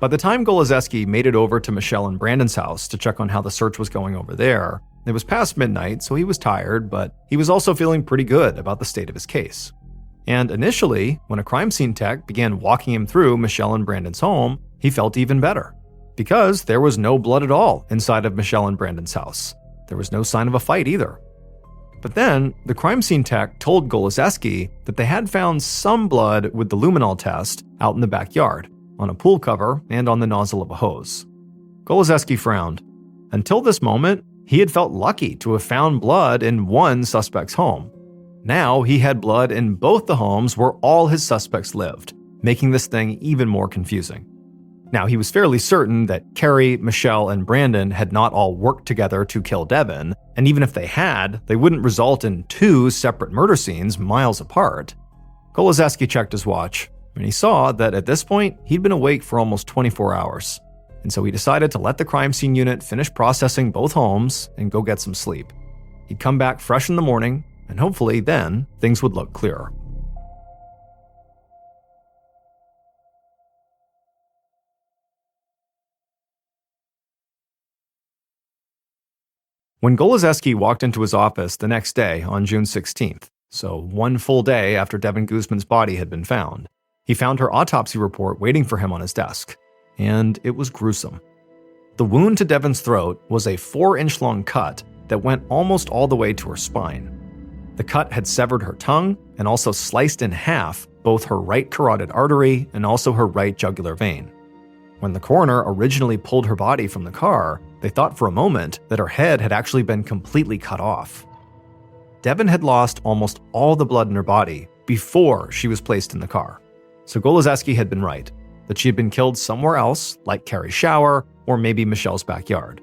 By the time Goloszewski made it over to Michelle and Brandon's house to check on how the search was going over there, it was past midnight, so he was tired, but he was also feeling pretty good about the state of his case. And initially, when a crime scene tech began walking him through Michelle and Brandon's home, he felt even better. Because there was no blood at all inside of Michelle and Brandon's house. There was no sign of a fight either. But then, the crime scene tech told Goloszewski that they had found some blood with the luminol test out in the backyard, on a pool cover and on the nozzle of a hose. Goloszewski frowned. Until this moment, he had felt lucky to have found blood in one suspect's home. Now he had blood in both the homes where all his suspects lived, making this thing even more confusing. Now, he was fairly certain that Carrie, Michelle, and Brandon had not all worked together to kill Devin, and even if they had, they wouldn't result in 2 separate murder scenes miles apart. Goloszewski checked his watch, and he saw that at this point, he'd been awake for almost 24 hours. And so he decided to let the crime scene unit finish processing both homes and go get some sleep. He'd come back fresh in the morning, and hopefully then things would look clearer. When Golozeski walked into his office the next day on June 16th, so one full day after Devin Guzman's body had been found, he found her autopsy report waiting for him on his desk, and it was gruesome. The wound to Devin's throat was a 4-inch long cut that went almost all the way to her spine. The cut had severed her tongue and also sliced in half both her right carotid artery and also her right jugular vein. When the coroner originally pulled her body from the car, they thought for a moment that her head had actually been completely cut off. Devin had lost almost all the blood in her body before she was placed in the car. So Golozeski had been right, that she had been killed somewhere else, like Carrie's shower or maybe Michelle's backyard.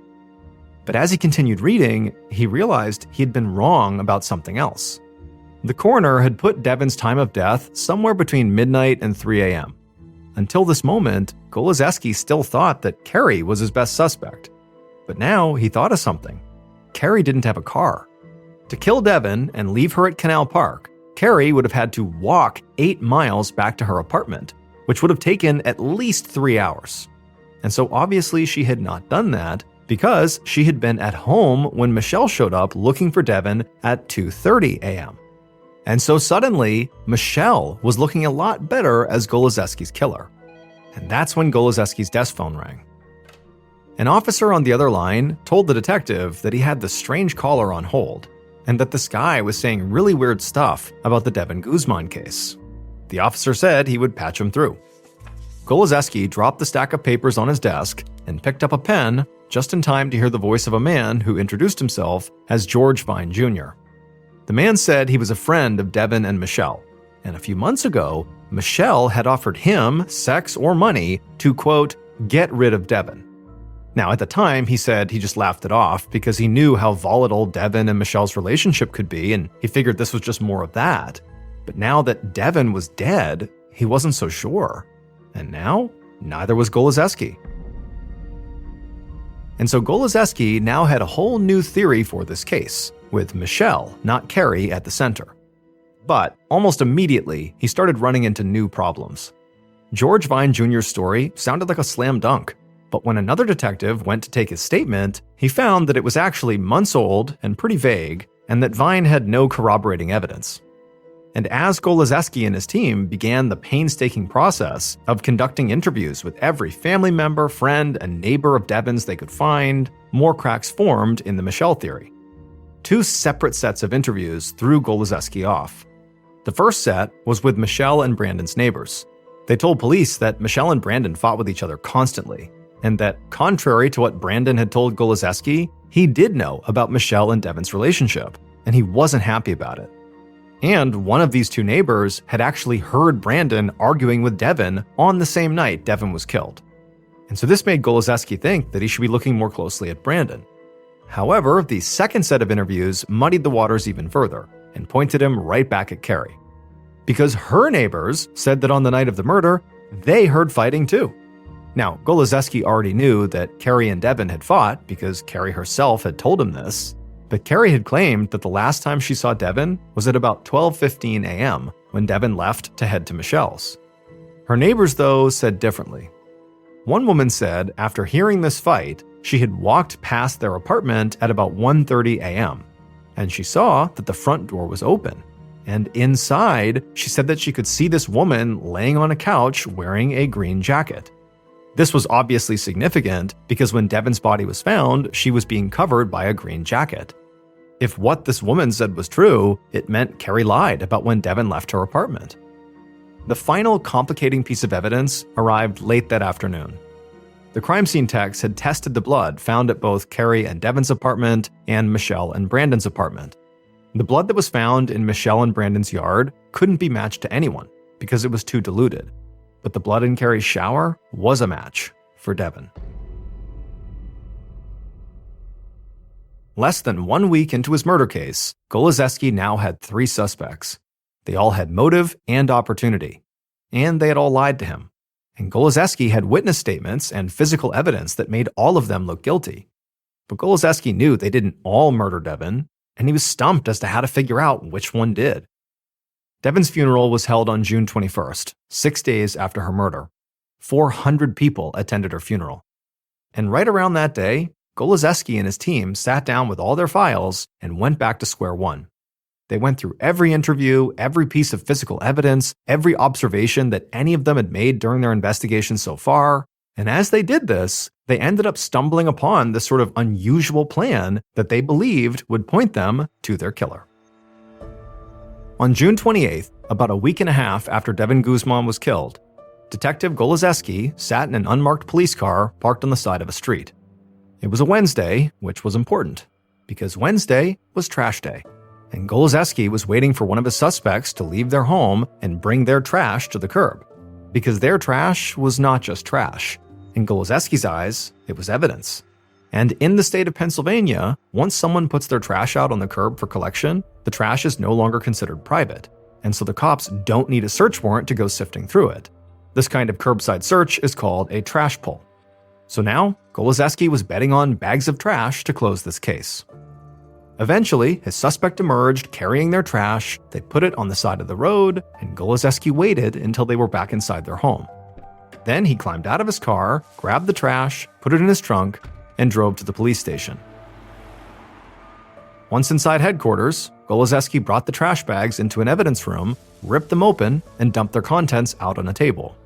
But as he continued reading, he realized he had been wrong about something else. The coroner had put Devin's time of death somewhere between midnight and 3 a.m. Until this moment, Golozeski still thought that Carrie was his best suspect. But now he thought of something. Carrie didn't have a car. To kill Devin and leave her at Canal Park, Carrie would have had to walk 8 miles back to her apartment, which would have taken at least 3 hours. And so obviously she had not done that because she had been at home when Michelle showed up looking for Devin at 2:30 a.m. And so suddenly, Michelle was looking a lot better as Golozeski's killer. And that's when Golozeski's desk phone rang. An officer on the other line told the detective that he had the strange caller on hold, and that this guy was saying really weird stuff about the Devin Guzman case. The officer said he would patch him through. Golozeski dropped the stack of papers on his desk and picked up a pen just in time to hear the voice of a man who introduced himself as George Vine Jr. The man said he was a friend of Devin and Michelle, and a few months ago, Michelle had offered him sex or money to, quote, get rid of Devin. Now, at the time, he said he just laughed it off because he knew how volatile Devin and Michelle's relationship could be, and he figured this was just more of that. But now that Devin was dead, he wasn't so sure. And now, neither was Golozeski. And so Golozeski now had a whole new theory for this case, with Michelle, not Carrie, at the center. But almost immediately, he started running into new problems. George Vine Jr.'s story sounded like a slam dunk, but when another detective went to take his statement, he found that it was actually months old and pretty vague, and that Vine had no corroborating evidence. And as Golozeski and his team began the painstaking process of conducting interviews with every family member, friend, and neighbor of Devin's they could find, more cracks formed in the Michelle theory. 2 separate sets of interviews threw Golozeski off. The first set was with Michelle and Brandon's neighbors. They told police that Michelle and Brandon fought with each other constantly, and that, contrary to what Brandon had told Golozeski, he did know about Michelle and Devin's relationship, and he wasn't happy about it. And one of these 2 neighbors had actually heard Brandon arguing with Devin on the same night Devin was killed. And so this made Golozeski think that he should be looking more closely at Brandon. However, the second set of interviews muddied the waters even further and pointed him right back at Carrie. Because her neighbors said that on the night of the murder, they heard fighting too. Now, Golozeski already knew that Carrie and Devin had fought because Carrie herself had told him this, but Carrie had claimed that the last time she saw Devin was at about 12:15 a.m. when Devin left to head to Michelle's. Her neighbors, though, said differently. One woman said after hearing this fight, she had walked past their apartment at about 1:30 a.m., and she saw that the front door was open. And inside, she said that she could see this woman laying on a couch wearing a green jacket. This was obviously significant because when Devin's body was found, she was being covered by a green jacket. If what this woman said was true, it meant Carrie lied about when Devin left her apartment. The final complicating piece of evidence arrived late that afternoon. The crime scene techs had tested the blood found at both Carrie and Devin's apartment and Michelle and Brandon's apartment. The blood that was found in Michelle and Brandon's yard couldn't be matched to anyone because it was too diluted. But the blood in Carrie's shower was a match for Devin. Less than 1 week into his murder case, Golozeski now had 3 suspects. They all had motive and opportunity, and they had all lied to him. And Golozeski had witness statements and physical evidence that made all of them look guilty. But Golozeski knew they didn't all murder Devin, and he was stumped as to how to figure out which one did. Devin's funeral was held on June 21st, 6 days after her murder. 400 people attended her funeral. And right around that day, Goloszewski and his team sat down with all their files and went back to square one. They went through every interview, every piece of physical evidence, every observation that any of them had made during their investigation so far, and as they did this, they ended up stumbling upon this sort of unusual plan that they believed would point them to their killer. On June 28th, about a week and a half after Devin Guzman was killed, Detective Goloszewski sat in an unmarked police car parked on the side of a street. It was a Wednesday, which was important, because Wednesday was trash day, and Goloszewski was waiting for one of his suspects to leave their home and bring their trash to the curb, because their trash was not just trash. In Goloszewski's eyes, it was evidence. And in the state of Pennsylvania, once someone puts their trash out on the curb for collection, the trash is no longer considered private, and so the cops don't need a search warrant to go sifting through it. This kind of curbside search is called a trash pull. So now, Goloszewski was betting on bags of trash to close this case. Eventually, his suspect emerged carrying their trash, they put it on the side of the road, and Goloszewski waited until they were back inside their home. Then he climbed out of his car, grabbed the trash, put it in his trunk, and drove to the police station. Once inside headquarters, Goloszewski brought the trash bags into an evidence room, ripped them open, and dumped their contents out on a table.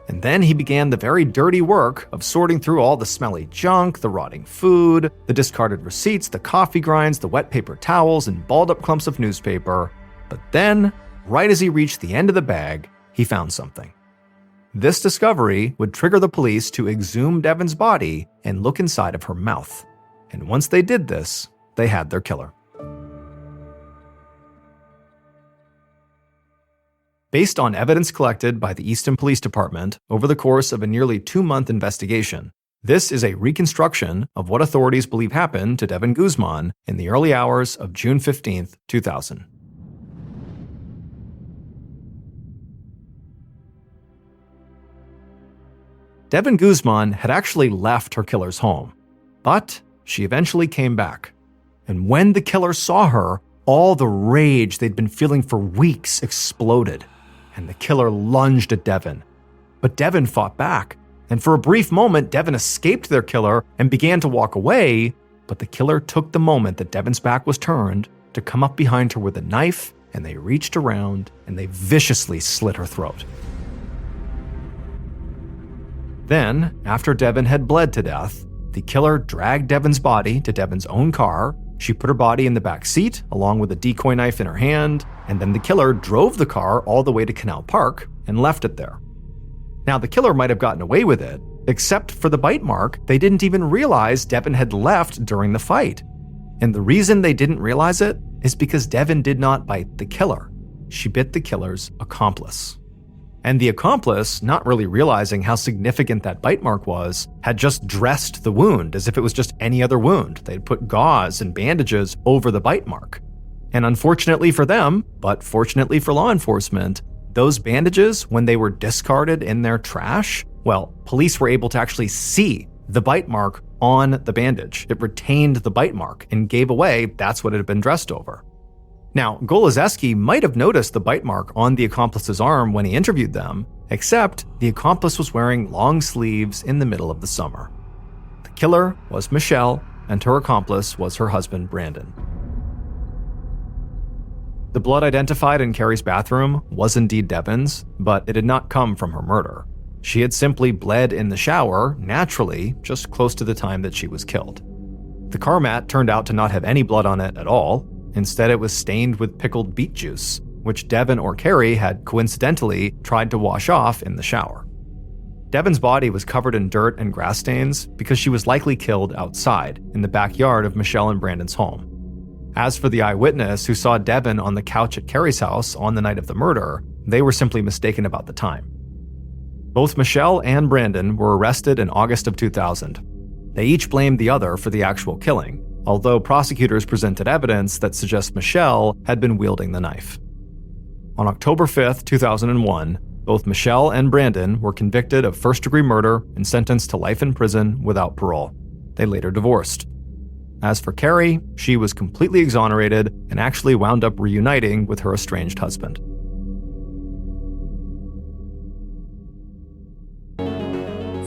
And then he began the very dirty work of sorting through all the smelly junk, the rotting food, the discarded receipts, the coffee grinds, the wet paper towels, and balled up clumps of newspaper. But then, right as he reached the end of the bag, he found something. This discovery would trigger the police to exhume Devin's body and look inside of her mouth. And once they did this, they had their killer. Based on evidence collected by the Easton Police Department over the course of a nearly 2-month investigation, this is a reconstruction of what authorities believe happened to Devin Guzman in the early hours of June 15, 2000. Devin Guzman had actually left her killer's home, but she eventually came back. And when the killer saw her, all the rage they'd been feeling for weeks exploded, and the killer lunged at Devin. But Devin fought back, and for a brief moment, Devin escaped their killer and began to walk away, but the killer took the moment that Devin's back was turned to come up behind her with a knife, and they reached around and they viciously slit her throat. Then, after Devin had bled to death, the killer dragged Devin's body to Devin's own car. She put her body in the back seat, along with a decoy knife in her hand, and then the killer drove the car all the way to Canal Park and left it there. Now, the killer might have gotten away with it, except for the bite mark. They didn't even realize Devin had left during the fight. And the reason they didn't realize it is because Devin did not bite the killer. She bit the killer's accomplice. And the accomplice, not really realizing how significant that bite mark was, had just dressed the wound as if it was just any other wound. They'd put gauze and bandages over the bite mark. And unfortunately for them, but fortunately for law enforcement, those bandages, when they were discarded in their trash, well, police were able to actually see the bite mark on the bandage. It retained the bite mark and gave away that's what it had been dressed over. Now, Goloszewski might have noticed the bite mark on the accomplice's arm when he interviewed them, except the accomplice was wearing long sleeves in the middle of the summer. The killer was Michelle, and her accomplice was her husband, Brandon. The blood identified in Carrie's bathroom was indeed Devin's, but it had not come from her murder. She had simply bled in the shower, naturally, just close to the time that she was killed. The car mat turned out to not have any blood on it at all. Instead, it was stained with pickled beet juice, which Devin or Carrie had coincidentally tried to wash off in the shower. Devin's body was covered in dirt and grass stains because she was likely killed outside, in the backyard of Michelle and Brandon's home. As for the eyewitness who saw Devin on the couch at Carrie's house on the night of the murder, they were simply mistaken about the time. Both Michelle and Brandon were arrested in August of 2000. They each blamed the other for the actual killing, although prosecutors presented evidence that suggests Michelle had been wielding the knife. On October 5, 2001, both Michelle and Brandon were convicted of first-degree murder and sentenced to life in prison without parole. They later divorced. As for Carrie, she was completely exonerated and actually wound up reuniting with her estranged husband.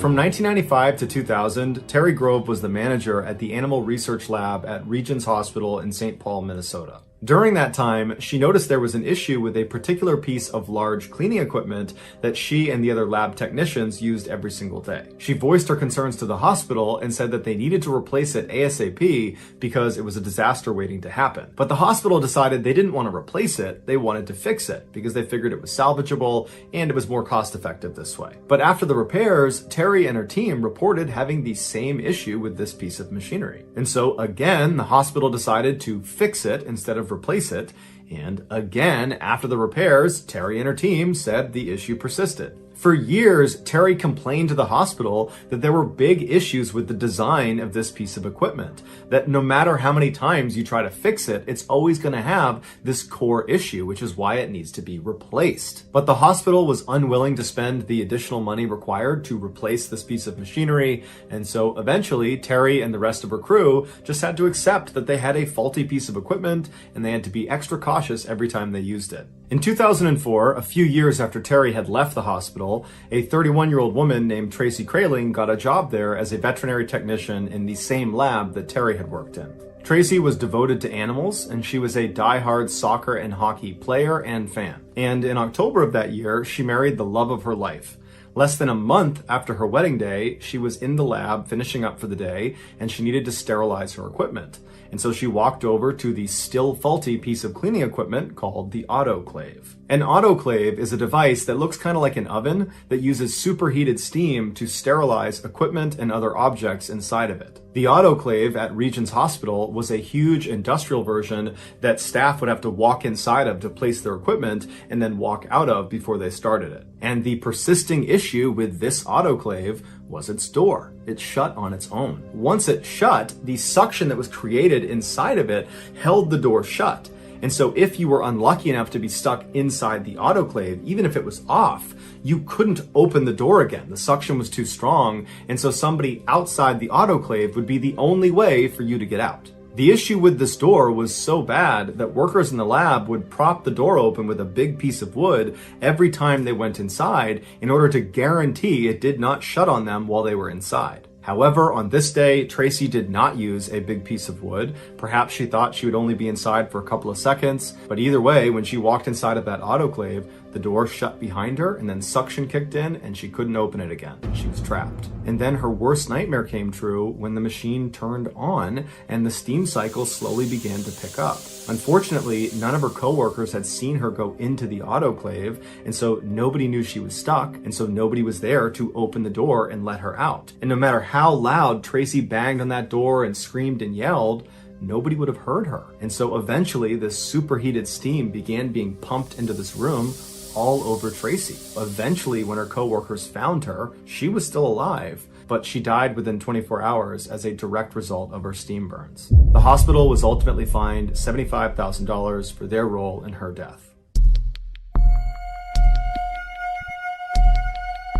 From 1995 to 2000, Terry Grove was the manager at the Animal Research Lab at Regions Hospital in St. Paul, Minnesota. During that time, she noticed there was an issue with a particular piece of large cleaning equipment that she and the other lab technicians used every single day. She voiced her concerns to the hospital and said that they needed to replace it ASAP because it was a disaster waiting to happen. But the hospital decided they didn't want to replace it, they wanted to fix it because they figured it was salvageable and it was more cost effective this way. But after the repairs, Terry and her team reported having the same issue with this piece of machinery. And so again, the hospital decided to fix it instead of replace it, and again, after the repairs, Terry and her team said the issue persisted. For years, Terry complained to the hospital that there were big issues with the design of this piece of equipment, that no matter how many times you try to fix it, it's always going to have this core issue, which is why it needs to be replaced. But the hospital was unwilling to spend the additional money required to replace this piece of machinery, and so eventually, Terry and the rest of her crew just had to accept that they had a faulty piece of equipment, and they had to be extra cautious every time they used it. In 2004, a few years after Terry had left the hospital, a 31-year-old woman named Tracy Kraling got a job there as a veterinary technician in the same lab that Terry had worked in. Tracy was devoted to animals, and she was a die-hard soccer and hockey player and fan. And in October of that year, she married the love of her life. Less than a month after her wedding day, she was in the lab finishing up for the day, and she needed to sterilize her equipment. And so she walked over to the still faulty piece of cleaning equipment called the autoclave. An autoclave is a device that looks kind of like an oven that uses superheated steam to sterilize equipment and other objects inside of it. The autoclave at Regions Hospital was a huge industrial version that staff would have to walk inside of to place their equipment and then walk out of before they started it. And the persisting issue with this autoclave was its door. It shut on its own. Once it shut, the suction that was created inside of it held the door shut. And so if you were unlucky enough to be stuck inside the autoclave, even if it was off, you couldn't open the door again. The suction was too strong, and so somebody outside the autoclave would be the only way for you to get out. The issue with this door was so bad that workers in the lab would prop the door open with a big piece of wood every time they went inside in order to guarantee it did not shut on them while they were inside. However, on this day, Tracy did not use a big piece of wood. Perhaps she thought she would only be inside for a couple of seconds, but either way, when she walked inside of that autoclave, the door shut behind her and then suction kicked in and she couldn't open it again. She was trapped. And then her worst nightmare came true when the machine turned on and the steam cycle slowly began to pick up. Unfortunately, none of her coworkers had seen her go into the autoclave, and so nobody knew she was stuck, and so nobody was there to open the door and let her out. And no matter how loud Tracy banged on that door and screamed and yelled, nobody would have heard her. And so eventually this superheated steam began being pumped into this room all over Tracy. Eventually, when her coworkers found her, she was still alive, but she died within 24 hours as a direct result of her steam burns. The hospital was ultimately fined $75,000 for their role in her death.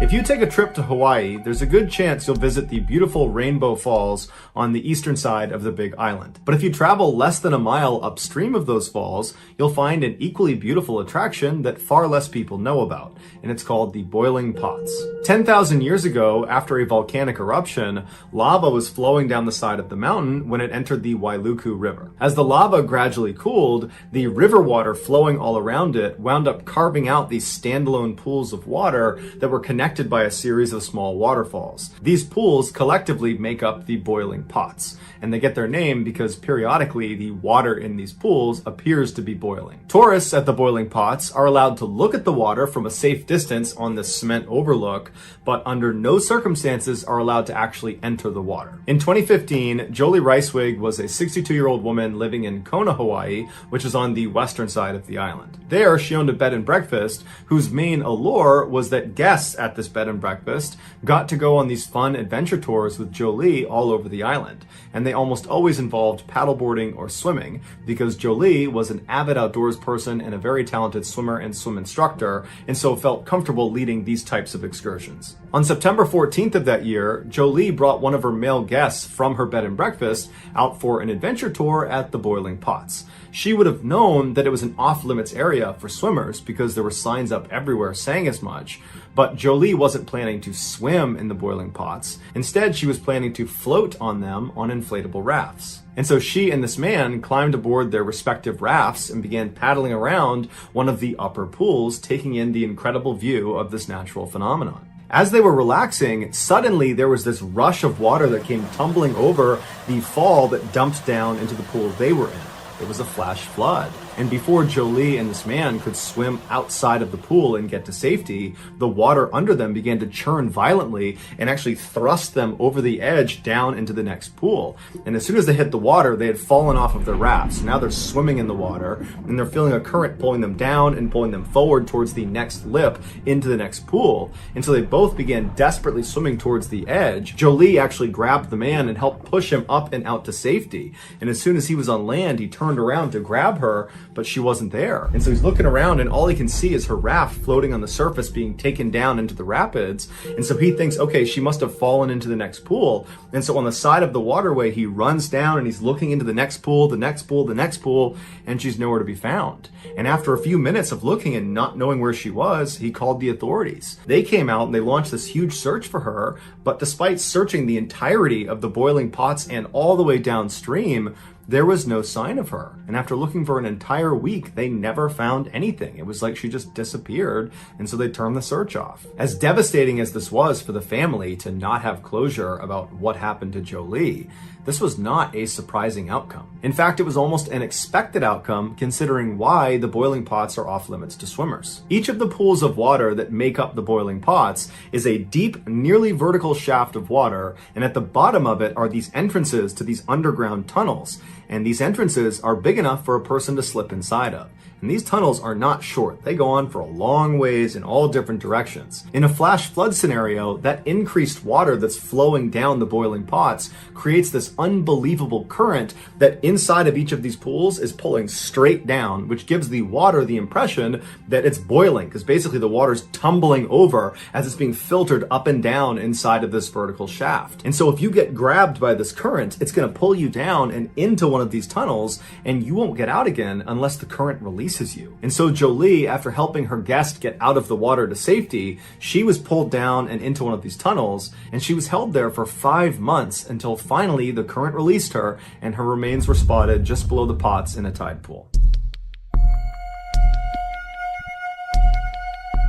If you take a trip to Hawaii, there's a good chance you'll visit the beautiful Rainbow Falls on the eastern side of the Big Island. But if you travel less than a mile upstream of those falls, you'll find an equally beautiful attraction that far less people know about, and it's called the Boiling Pots. 10,000 years ago, after a volcanic eruption, lava was flowing down the side of the mountain when it entered the Wailuku River. As the lava gradually cooled, the river water flowing all around it wound up carving out these standalone pools of water that were connected by a series of small waterfalls. These pools collectively make up the boiling pots, and they get their name because periodically the water in these pools appears to be boiling. Tourists at the boiling pots are allowed to look at the water from a safe distance on the cement overlook, but under no circumstances are allowed to actually enter the water. In 2015, Jolie Ricewig was a 62-year-old woman living in Kona, Hawaii, which is on the western side of the island. There, she owned a bed and breakfast whose main allure was that guests at this bed and breakfast got to go on these fun adventure tours with Jolie all over the island. And they almost always involved paddleboarding or swimming because Jolie was an avid outdoors person and a very talented swimmer and swim instructor, and so felt comfortable leading these types of excursions. versions. On September 14th of that year, Jolie brought one of her male guests from her bed and breakfast out for an adventure tour at the Boiling Pots. She would have known that it was an off-limits area for swimmers because there were signs up everywhere saying as much, but Jolie wasn't planning to swim in the Boiling Pots. Instead, she was planning to float on them on inflatable rafts. And so she and this man climbed aboard their respective rafts and began paddling around one of the upper pools, taking in the incredible view of this natural phenomenon. As they were relaxing, suddenly there was this rush of water that came tumbling over the fall that dumped down into the pool they were in. It was a flash flood. And before Jolie and this man could swim outside of the pool and get to safety, the water under them began to churn violently and actually thrust them over the edge down into the next pool. And as soon as they hit the water, they had fallen off of their rafts. Now they're swimming in the water and they're feeling a current pulling them down and pulling them forward towards the next lip into the next pool. And so they both began desperately swimming towards the edge. Jolie actually grabbed the man and helped push him up and out to safety. And as soon as he was on land, he turned around to grab her, but she wasn't there. And so he's looking around and all he can see is her raft floating on the surface being taken down into the rapids. And so he thinks, okay, she must have fallen into the next pool. And so on the side of the waterway, he runs down and he's looking into the next pool, the next pool, the next pool, and she's nowhere to be found. And after a few minutes of looking and not knowing where she was, he called the authorities. They came out and they launched this huge search for her, but despite searching the entirety of the Boiling Pots and all the way downstream, there was no sign of her. And after looking for an entire week, they never found anything. It was like she just disappeared, and so they turned the search off. As devastating as this was for the family to not have closure about what happened to Jolie, this was not a surprising outcome. In fact, it was almost an expected outcome considering why the Boiling Pots are off limits to swimmers. Each of the pools of water that make up the Boiling Pots is a deep, nearly vertical shaft of water, and at the bottom of it are these entrances to these underground tunnels. And these entrances are big enough for a person to slip inside of. And these tunnels are not short. They go on for a long ways in all different directions. In a flash flood scenario, that increased water that's flowing down the Boiling Pots creates this unbelievable current that inside of each of these pools is pulling straight down, which gives the water the impression that it's boiling, because basically the water's tumbling over as it's being filtered up and down inside of this vertical shaft. And so if you get grabbed by this current, it's going to pull you down and into one of these tunnels, and you won't get out again unless the current releases you. And so Jolie, after helping her guest get out of the water to safety, she was pulled down and into one of these tunnels, and she was held there for 5 months until finally the current released her and her remains were spotted just below the pots in a tide pool.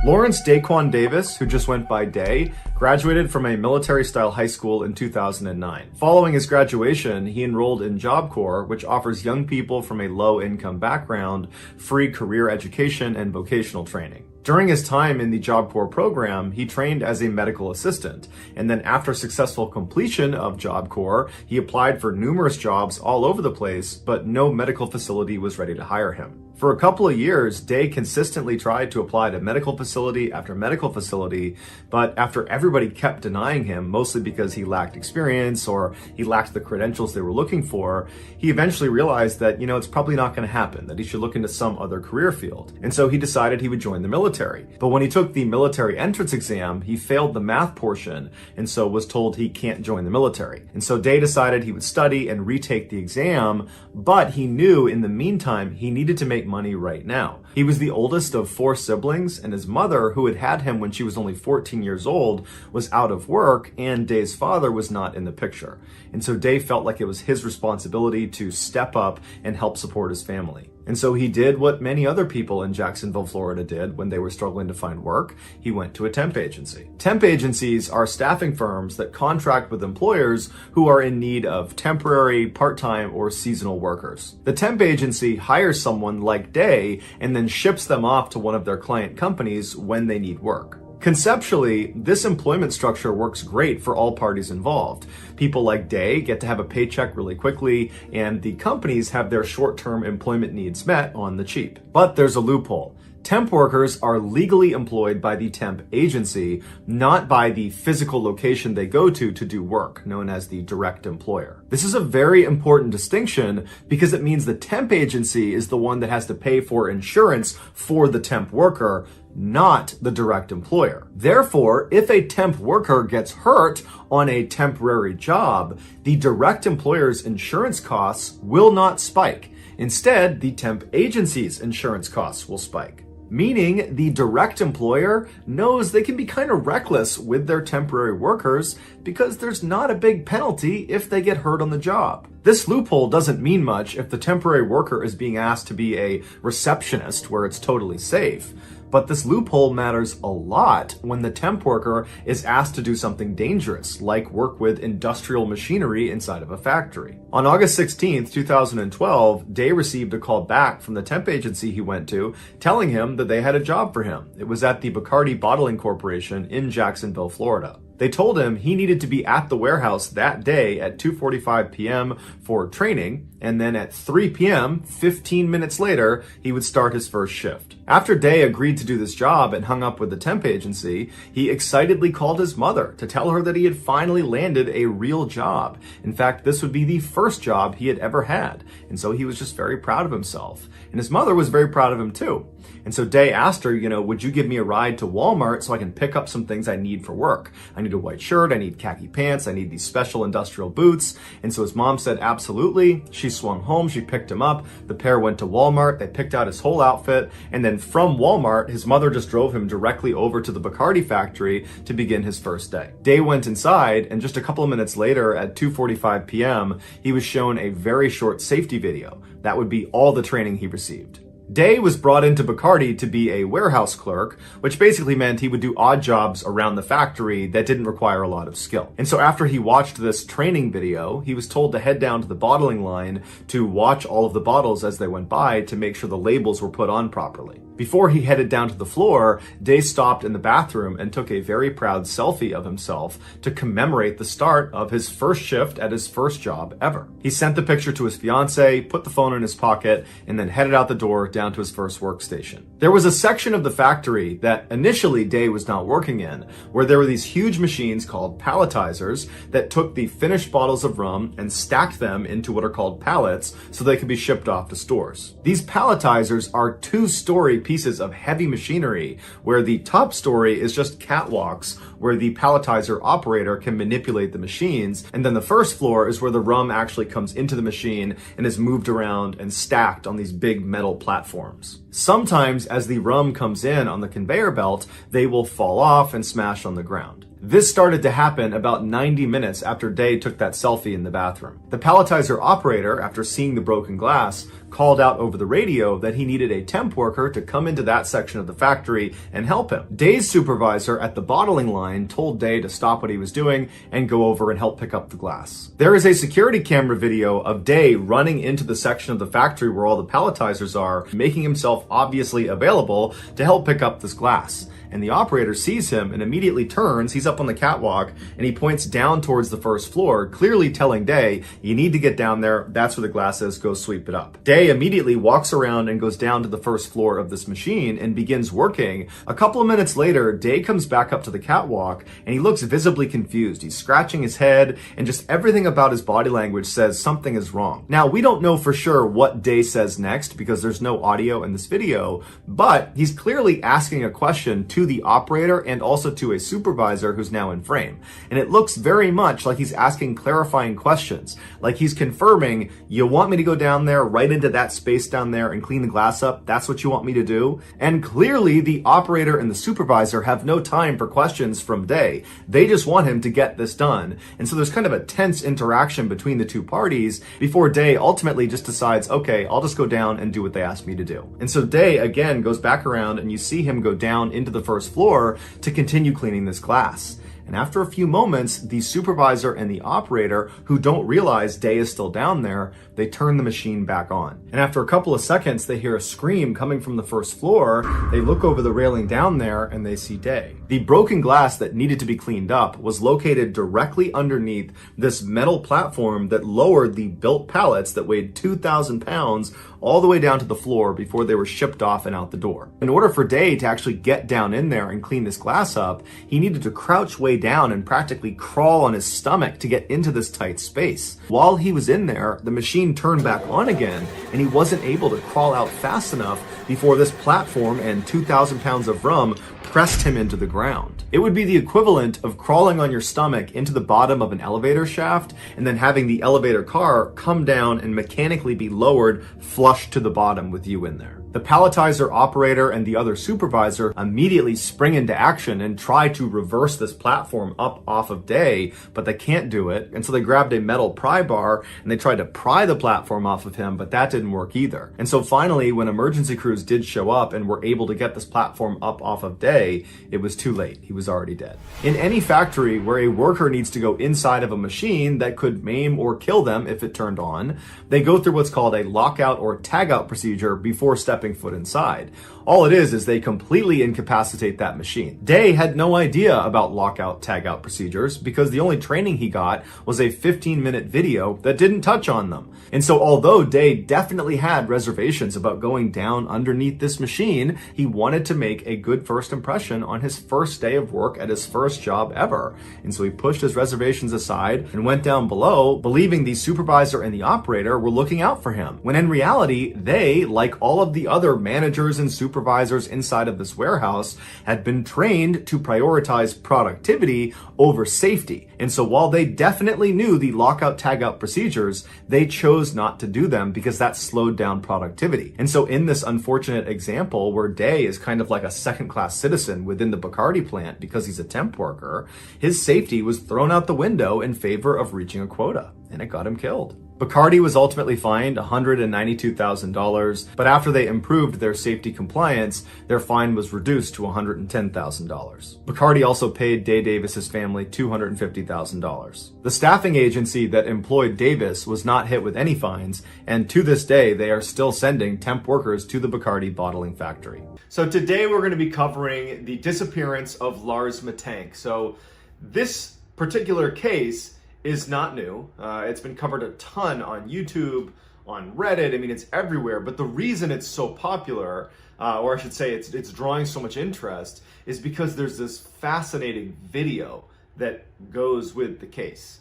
Lawrence Daquan Davis, who just went by Day, graduated from a military-style high school in 2009. Following his graduation, he enrolled in Job Corps, which offers young people from a low-income background free career education and vocational training. During his time in the Job Corps program, he trained as a medical assistant, and then after successful completion of Job Corps, he applied for numerous jobs all over the place, but no medical facility was ready to hire him. For a couple of years, Day consistently tried to apply to medical facility after medical facility, but after everybody kept denying him, mostly because he lacked experience or he lacked the credentials they were looking for, he eventually realized that, it's probably not going to happen, that he should look into some other career field. And so he decided he would join the military. But when he took the military entrance exam, he failed the math portion, and so was told he can't join the military. And so Day decided he would study and retake the exam, but he knew in the meantime he needed to make money right now. He was the oldest of 4 siblings, and his mother, who had had him when she was only 14 years old, was out of work, and Day's father was not in the picture. And so Day felt like it was his responsibility to step up and help support his family. And so he did what many other people in Jacksonville, Florida did when they were struggling to find work. He went to a temp agency. Temp agencies are staffing firms that contract with employers who are in need of temporary, part-time, or seasonal workers. The temp agency hires someone like Day and then ships them off to one of their client companies when they need work. Conceptually, this employment structure works great for all parties involved. People like Day get to have a paycheck really quickly, and the companies have their short-term employment needs met on the cheap. But there's a loophole. Temp workers are legally employed by the temp agency, not by the physical location they go to do work, known as the direct employer. This is a very important distinction because it means the temp agency is the one that has to pay for insurance for the temp worker, not the direct employer. Therefore, if a temp worker gets hurt on a temporary job, the direct employer's insurance costs will not spike. Instead, the temp agency's insurance costs will spike. Meaning the direct employer knows they can be kind of reckless with their temporary workers because there's not a big penalty if they get hurt on the job. This loophole doesn't mean much if the temporary worker is being asked to be a receptionist where it's totally safe. But this loophole matters a lot when the temp worker is asked to do something dangerous, like work with industrial machinery inside of a factory. On August 16th, 2012, Day received a call back from the temp agency he went to, telling him that they had a job for him. It was at the Bacardi Bottling Corporation in Jacksonville, Florida. They told him he needed to be at the warehouse that day at 2:45 p.m. for training, and then at 3 p.m., 15 minutes later, he would start his first shift. After Day agreed to do this job and hung up with the temp agency, he excitedly called his mother to tell her that he had finally landed a real job. In fact, this would be the first job he had ever had, and so he was just very proud of himself. And his mother was very proud of him too. And so Day asked her, would you give me a ride to Walmart so I can pick up some things I need for work? I need a white shirt, I need khaki pants, I need these special industrial boots. And so his mom said, absolutely. She swung home, she picked him up. The pair went to Walmart, they picked out his whole outfit. And then from Walmart, his mother just drove him directly over to the Bacardi factory to begin his first day. Day went inside, and just a couple of minutes later at 2:45 p.m., he was shown a very short safety video. That would be all the training he received. Day was brought into Bacardi to be a warehouse clerk, which basically meant he would do odd jobs around the factory that didn't require a lot of skill. And so after he watched this training video, he was told to head down to the bottling line to watch all of the bottles as they went by to make sure the labels were put on properly. Before he headed down to the floor, Day stopped in the bathroom and took a very proud selfie of himself to commemorate the start of his first shift at his first job ever. He sent the picture to his fiancée, put the phone in his pocket, and then headed out the door down to his first workstation. There was a section of the factory that initially Day was not working in, where there were these huge machines called palletizers that took the finished bottles of rum and stacked them into what are called pallets so they could be shipped off to stores. These palletizers are two-story pieces of heavy machinery where the top story is just catwalks where the palletizer operator can manipulate the machines, and then the first floor is where the rum actually comes into the machine and is moved around and stacked on these big metal platforms. Sometimes as the rum comes in on the conveyor belt, they will fall off and smash on the ground. This started to happen about 90 minutes after Day took that selfie in the bathroom. The palletizer operator, after seeing the broken glass, called out over the radio that he needed a temp worker to come into that section of the factory and help him. Day's supervisor at the bottling line told Day to stop what he was doing and go over and help pick up the glass. There is a security camera video of Day running into the section of the factory where all the palletizers are, making himself obviously available to help pick up this glass. And the operator sees him and immediately turns, he's up on the catwalk, and he points down towards the first floor, clearly telling Day, you need to get down there, that's where the glass is, go sweep it up. Day immediately walks around and goes down to the first floor of this machine and begins working. A couple of minutes later, Day comes back up to the catwalk and he looks visibly confused. He's scratching his head and just everything about his body language says something is wrong. Now, we don't know for sure what Day says next because there's no audio in this video, but he's clearly asking a question to the operator and also to a supervisor who's now in frame. And it looks very much like he's asking clarifying questions, like he's confirming, you want me to go down there right into that space down there and clean the glass up? That's what you want me to do? And clearly the operator and the supervisor have no time for questions from Day. They just want him to get this done. And so there's kind of a tense interaction between the two parties before Day ultimately just decides, okay, I'll just go down and do what they asked me to do. And so Day again goes back around and you see him go down into the first floor to continue cleaning this glass. And after a few moments, the supervisor and the operator, who don't realize Day is still down there, they turn the machine back on. And after a couple of seconds, they hear a scream coming from the first floor. They look over the railing down there and they see Day. The broken glass that needed to be cleaned up was located directly underneath this metal platform that lowered the built pallets that weighed 2,000 pounds all the way down to the floor before they were shipped off and out the door. In order for Day to actually get down in there and clean this glass up, he needed to crouch way down and practically crawl on his stomach to get into this tight space. While he was in there, the machine turned back on again, and he wasn't able to crawl out fast enough before this platform and 2,000 pounds of rum pressed him into the ground. It would be the equivalent of crawling on your stomach into the bottom of an elevator shaft and then having the elevator car come down and mechanically be lowered flush to the bottom with you in there. The palletizer operator and the other supervisor immediately spring into action and try to reverse this platform up off of Day, but they can't do it. And so they grabbed a metal pry bar and they tried to pry the platform off of him, but that didn't work either. And so finally, when emergency crews did show up and were able to get this platform up off of Day, it was too late. He was already dead. In any factory where a worker needs to go inside of a machine that could maim or kill them if it turned on, they go through what's called a lockout or tagout procedure before stepping foot inside. All it is they completely incapacitate that machine. Day had no idea about lockout tagout procedures because the only training he got was a 15-minute video that didn't touch on them. And so although Day definitely had reservations about going down underneath this machine, he wanted to make a good first impression on his first day of work at his first job ever. And so he pushed his reservations aside and went down below, believing the supervisor and the operator were looking out for him. When in reality, they, like all of the other managers and supervisors inside of this warehouse, had been trained to prioritize productivity over safety. And so while they definitely knew the lockout tagout procedures, they chose not to do them because that slowed down productivity. And so in this unfortunate example where Day is kind of like a second-class citizen within the Bacardi plant because he's a temp worker, his safety was thrown out the window in favor of reaching a quota, and it got him killed. Bacardi was ultimately fined $192,000, but after they improved their safety compliance, their fine was reduced to $110,000. Bacardi also paid Day Davis's family $250,000. The staffing agency that employed Davis was not hit with any fines, and to this day, they are still sending temp workers to the Bacardi bottling factory. So today we're going to be covering the disappearance of Lars Matank. So this particular case is not new. It's been covered a ton on YouTube, on Reddit. I mean, it's everywhere. But the reason it's so popular, or I should say it's drawing so much interest, is because there's this fascinating video that goes with the case.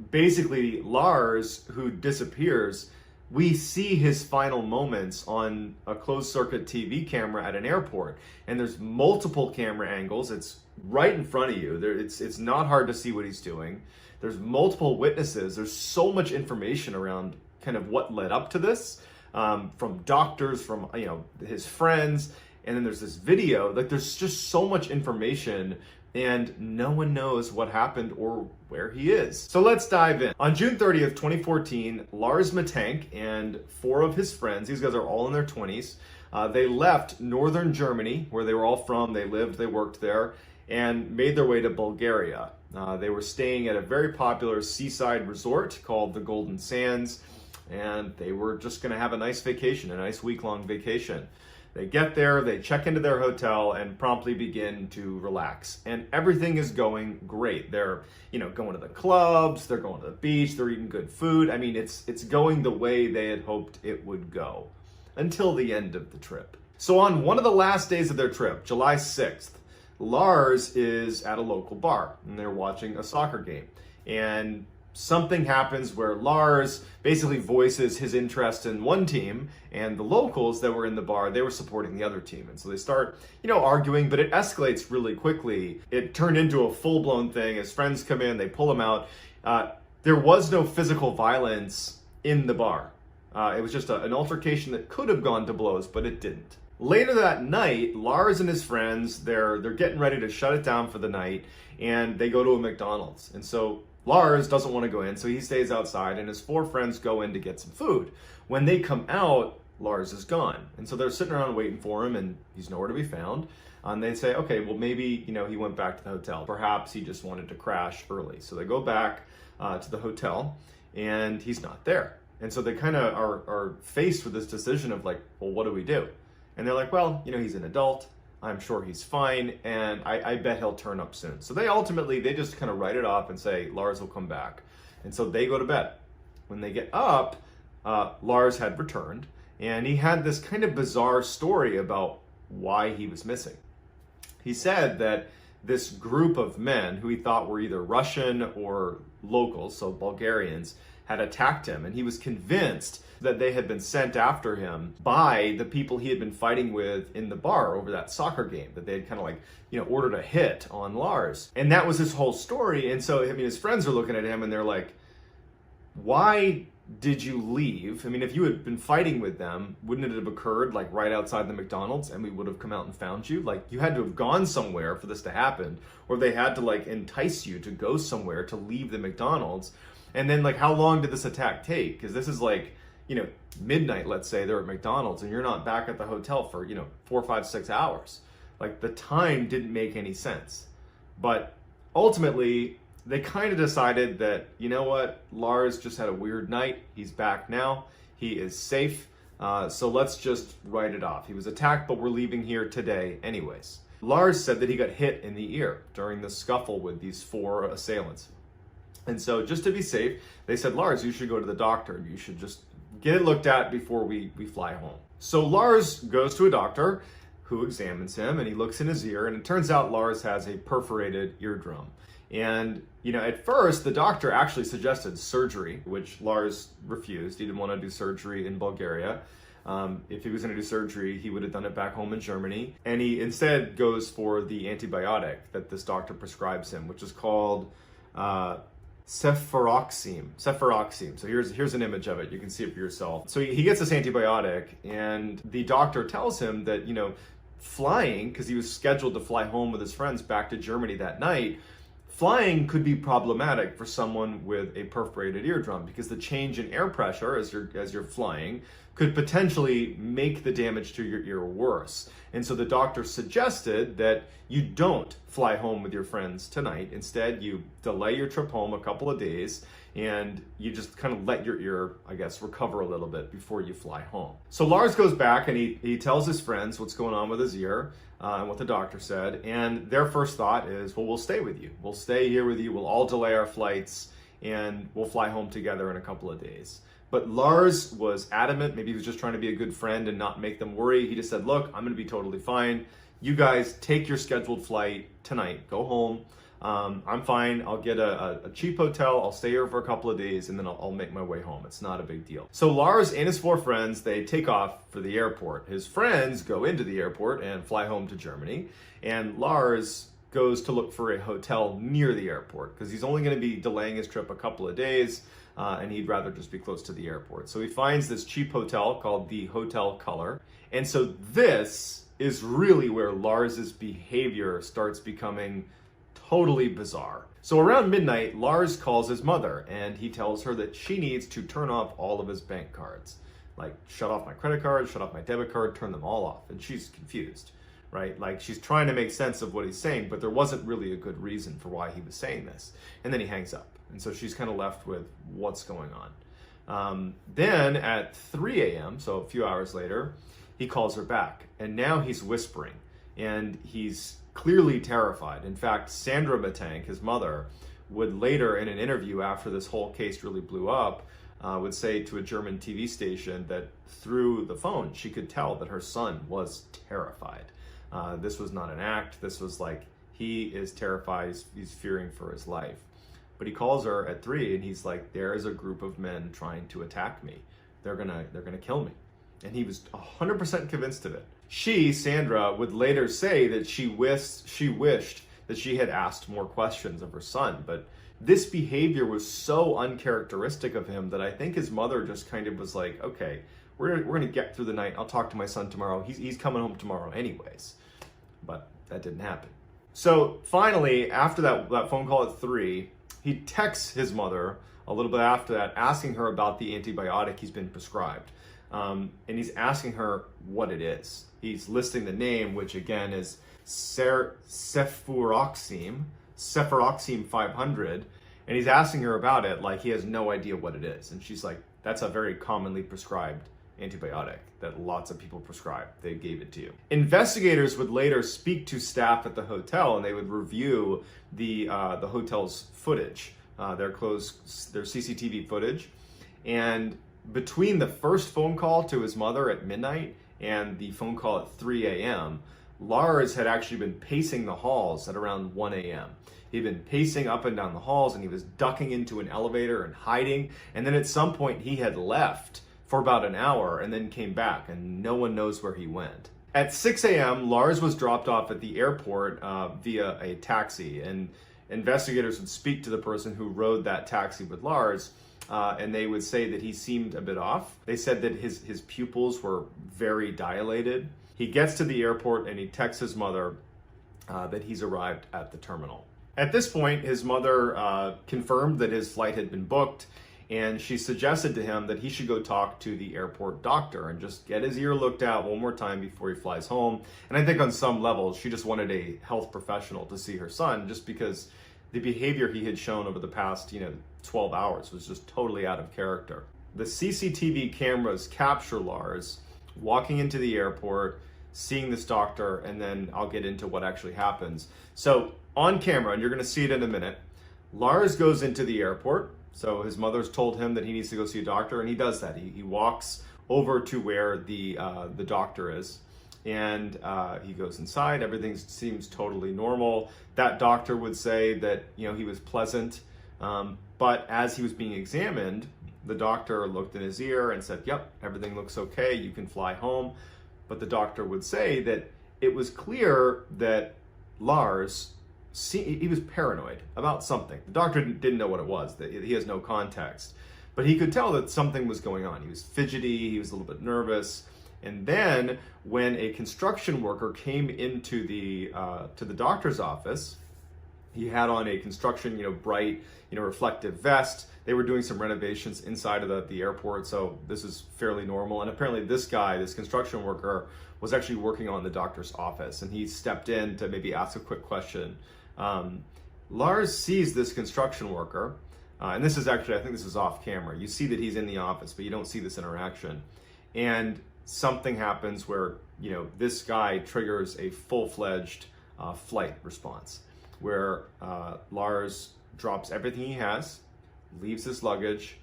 Basically, Lars, who disappears, we see his final moments on a closed circuit TV camera at an airport. And there's multiple camera angles. It's right in front of you. It's not hard to see what he's doing. There's multiple witnesses. There's so much information around kind of what led up to this, from doctors, from his friends, and then there's this video. Like, there's just so much information, and no one knows what happened or where he is. So let's dive in. On June 30th, 2014, Lars Matank and 4 of his friends, these guys are all in their 20s, they left northern Germany, where they were all from. They lived, they worked there, and made their way to Bulgaria. They were staying at a very popular seaside resort called the Golden Sands, and they were just going to have a nice vacation, a nice week-long vacation. They get there, they check into their hotel, and promptly begin to relax. And everything is going great. They're, going to the clubs, they're going to the beach, they're eating good food. I mean, it's going the way they had hoped it would go until the end of the trip. So on one of the last days of their trip, July 6th, Lars is at a local bar and they're watching a soccer game, and something happens where Lars basically voices his interest in one team, and the locals that were in the bar, they were supporting the other team. And so they start, arguing, but it escalates really quickly. It turned into a full-blown thing. His friends come in, they pull him out. There was no physical violence in the bar. It was just an altercation that could have gone to blows, but it didn't. Later that night, Lars and his friends, they're getting ready to shut it down for the night, and they go to a McDonald's. And so Lars doesn't want to go in, so he stays outside, and his 4 friends go in to get some food. When they come out, Lars is gone. And so they're sitting around waiting for him, and he's nowhere to be found. And they say, okay, well, maybe, he went back to the hotel. Perhaps he just wanted to crash early. So they go back to the hotel, and he's not there. And so they kind of are faced with this decision of like, well, what do we do? And they're like, well, he's an adult. I'm sure he's fine, and I bet he'll turn up soon. So they just kind of write it off and say, Lars will come back. And so they go to bed. When they get up, Lars had returned, and he had this kind of bizarre story about why he was missing. He said that this group of men who he thought were either Russian or locals, so Bulgarians, had attacked him, and he was convinced that they had been sent after him by the people he had been fighting with in the bar over that soccer game, that they had kind of like, ordered a hit on Lars. And that was his whole story. And so, his friends are looking at him and they're like, why did you leave? If you had been fighting with them, wouldn't it have occurred like right outside the McDonald's and we would have come out and found you? Like, you had to have gone somewhere for this to happen, or they had to like entice you to go somewhere to leave the McDonald's. And then like, how long did this attack take? Because this is like, midnight, let's say they're at McDonald's and you're not back at the hotel for, 4, 5, 6 hours. Like, the time didn't make any sense. But ultimately, they kind of decided that, you know what, Lars just had a weird night. He's back now. He is safe. So let's just write it off. He was attacked, but we're leaving here today anyways. Lars said that he got hit in the ear during the scuffle with these 4 assailants. And so just to be safe, they said, Lars, you should go to the doctor. You should just get it looked at before we fly home. So Lars goes to a doctor who examines him, and he looks in his ear, and it turns out Lars has a perforated eardrum. And, at first, the doctor actually suggested surgery, which Lars refused. He didn't want to do surgery in Bulgaria. If he was going to do surgery, he would have done it back home in Germany. And he instead goes for the antibiotic that this doctor prescribes him, which is called cefuroxime. So here's an image of it. You can see it for yourself. So he gets this antibiotic, and the doctor tells him that, flying, because he was scheduled to fly home with his friends back to Germany that night, flying could be problematic for someone with a perforated eardrum, because the change in air pressure as you're flying could potentially make the damage to your ear worse. And so the doctor suggested that you don't fly home with your friends tonight. Instead, you delay your trip home a couple of days and you just kind of let your ear, I guess, recover a little bit before you fly home. So Lars goes back and he tells his friends what's going on with his ear and what the doctor said. And their first thought is, well, we'll stay with you. We'll stay here with you. We'll all delay our flights and we'll fly home together in a couple of days. But Lars was adamant. Maybe he was just trying to be a good friend and not make them worry. He just said, look, I'm going to be totally fine. You guys take your scheduled flight tonight. Go home. I'm fine. I'll get a cheap hotel. I'll stay here for a couple of days and then I'll make my way home. It's not a big deal. So Lars and his 4 friends, they take off for the airport. His friends go into the airport and fly home to Germany. And Lars goes to look for a hotel near the airport because he's only going to be delaying his trip a couple of days. And he'd rather just be close to the airport. So he finds this cheap hotel called the Hotel Color. And so this is really where Lars's behavior starts becoming totally bizarre. So around midnight, Lars calls his mother and he tells her that she needs to turn off all of his bank cards. Like, shut off my credit card, shut off my debit card, turn them all off. And she's confused, right? Like, she's trying to make sense of what he's saying, but there wasn't really a good reason for why he was saying this. And then he hangs up. And so she's kind of left with what's going on. Then at 3 a.m., so a few hours later, he calls her back. And now he's whispering. And he's clearly terrified. In fact, Sandra Matank, his mother, would later in an interview after this whole case really blew up, would say to a German TV station that through the phone, she could tell that her son was terrified. This was not an act. This was like, he is terrified. He's fearing for his life. But he calls her at 3 and he's like, there is a group of men trying to attack me. They're gonna kill me. And he was 100% convinced of it. She, Sandra, would later say that she wished that she had asked more questions of her son. But this behavior was so uncharacteristic of him that I think his mother just kind of was like, okay, we're gonna get through the night. I'll talk to my son tomorrow. He's coming home tomorrow anyways. But that didn't happen. So finally, after that phone call at 3, he texts his mother a little bit after that, asking her about the antibiotic he's been prescribed. And he's asking her what it is. He's listing the name, which again is cefuroxime 500. And he's asking her about it like he has no idea what it is. And she's like, that's a very commonly prescribed antibiotic that lots of people prescribe. They gave it to you. Investigators would later speak to staff at the hotel and they would review the hotel's footage, their CCTV footage. And between the first phone call to his mother at midnight and the phone call at 3 a.m., Lars had actually been pacing the halls at around 1 a.m. He'd been pacing up and down the halls and he was ducking into an elevator and hiding. And then at some point he had left for about an hour and then came back, and no one knows where he went. At 6 a.m., Lars was dropped off at the airport via a taxi, and investigators would speak to the person who rode that taxi with Lars, and they would say that he seemed a bit off. They said that his pupils were very dilated. He gets to the airport and he texts his mother that he's arrived at the terminal. At this point, his mother confirmed that his flight had been booked, and she suggested to him that he should go talk to the airport doctor and just get his ear looked at one more time before he flies home. And I think on some levels, she just wanted a health professional to see her son, just because the behavior he had shown over the past, 12 hours was just totally out of character. The CCTV cameras capture Lars walking into the airport, seeing this doctor, and then I'll get into what actually happens. So on camera, and you're going to see it in a minute, Lars goes into the airport. So his mother's told him that he needs to go see a doctor, and he does that. He walks over to where the doctor is, and he goes inside. Everything seems totally normal. That doctor would say that he was pleasant, but as he was being examined, the doctor looked in his ear and said, "Yep, everything looks okay. You can fly home." But the doctor would say that it was clear that Lars, he was paranoid about something. The doctor didn't know what it was. That he has no context. But he could tell that something was going on. He was fidgety, he was a little bit nervous. And then when a construction worker came into the to the doctor's office, he had on a construction, bright, reflective vest. They were doing some renovations inside of the airport, so this is fairly normal. And apparently this guy, this construction worker, was actually working on the doctor's office, and he stepped in to maybe ask a quick question. Lars sees this construction worker, and this is actually, I think this is off camera. You see that he's in the office, but you don't see this interaction. And something happens where, this guy triggers a full-fledged flight response, where Lars drops everything he has, leaves his luggage,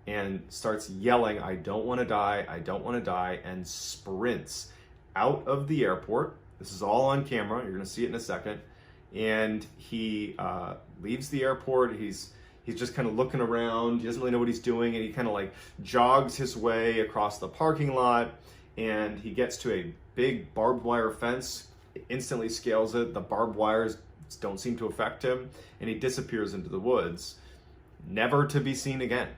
and starts yelling, "I don't want to die, I don't want to die," and sprints out of the airport. This is all on camera. You're going to see it in a second. And he leaves the airport. He's just kind of looking around. He doesn't really know what he's doing, and he kind of like jogs his way across the parking lot, and he gets to a big barbed wire fence, instantly scales it. The barbed wires don't seem to affect him, and he disappears into the woods, never to be seen again.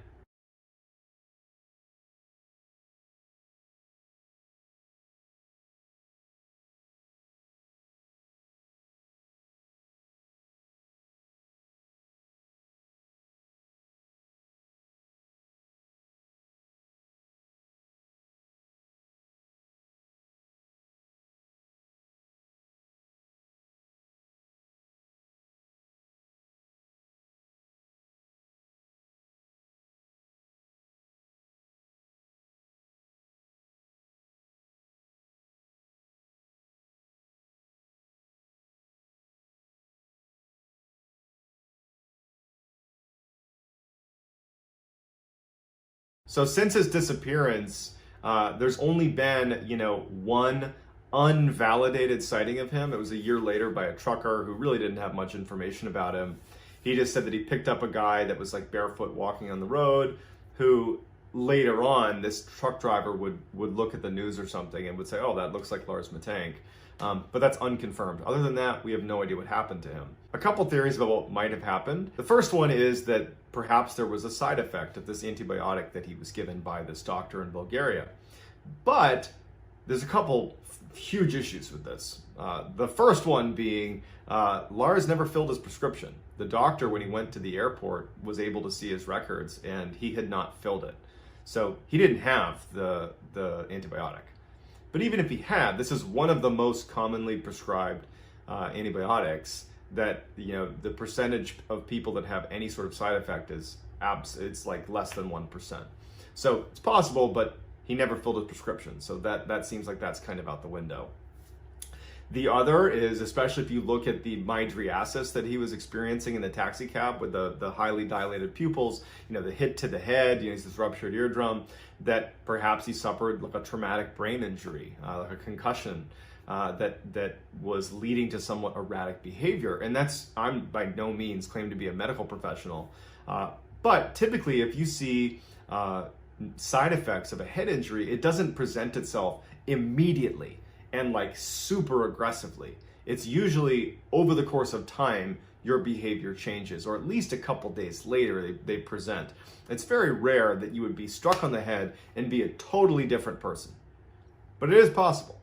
So since his disappearance, there's only been, one unvalidated sighting of him. It was a year later by a trucker who really didn't have much information about him. He just said that he picked up a guy that was like barefoot walking on the road, who later on, this truck driver would look at the news or something and would say, "Oh, that looks like Lars Matank." But that's unconfirmed. Other than that, we have no idea what happened to him. A couple theories about what might have happened. The first one is that perhaps there was a side effect of this antibiotic that he was given by this doctor in Bulgaria. But there's a couple huge issues with this. The first one being Lars never filled his prescription. The doctor, when he went to the airport, was able to see his records, and he had not filled it. So he didn't have the antibiotic. But even if he had, this is one of the most commonly prescribed antibiotics that, the percentage of people that have any sort of side effect it's like less than 1%. So it's possible, but he never filled his prescription. So that seems like that's kind of out the window. The other is, especially if you look at the mydriasis that he was experiencing in the taxi cab with the highly dilated pupils, the hit to the head, he's this ruptured eardrum, that perhaps he suffered like a traumatic brain injury, like a concussion, that was leading to somewhat erratic behavior. And I'm by no means claim to be a medical professional, but typically if you see side effects of a head injury, it doesn't present itself immediately and like super aggressively. It's usually over the course of time, your behavior changes, or at least a couple days later they present. It's very rare that you would be struck on the head and be a totally different person, but it is possible.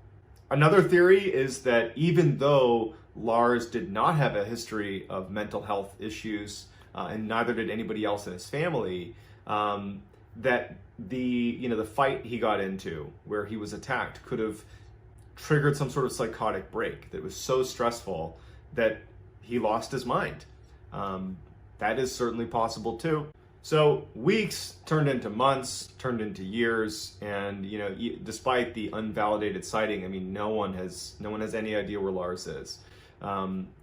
Another theory is that even though Lars did not have a history of mental health issues, and neither did anybody else in his family, that the fight he got into where he was attacked could have triggered some sort of psychotic break that was so stressful that he lost his mind. That is certainly possible too. So weeks turned into months, turned into years, and despite the unvalidated sighting, I mean, no one has any idea where Lars is.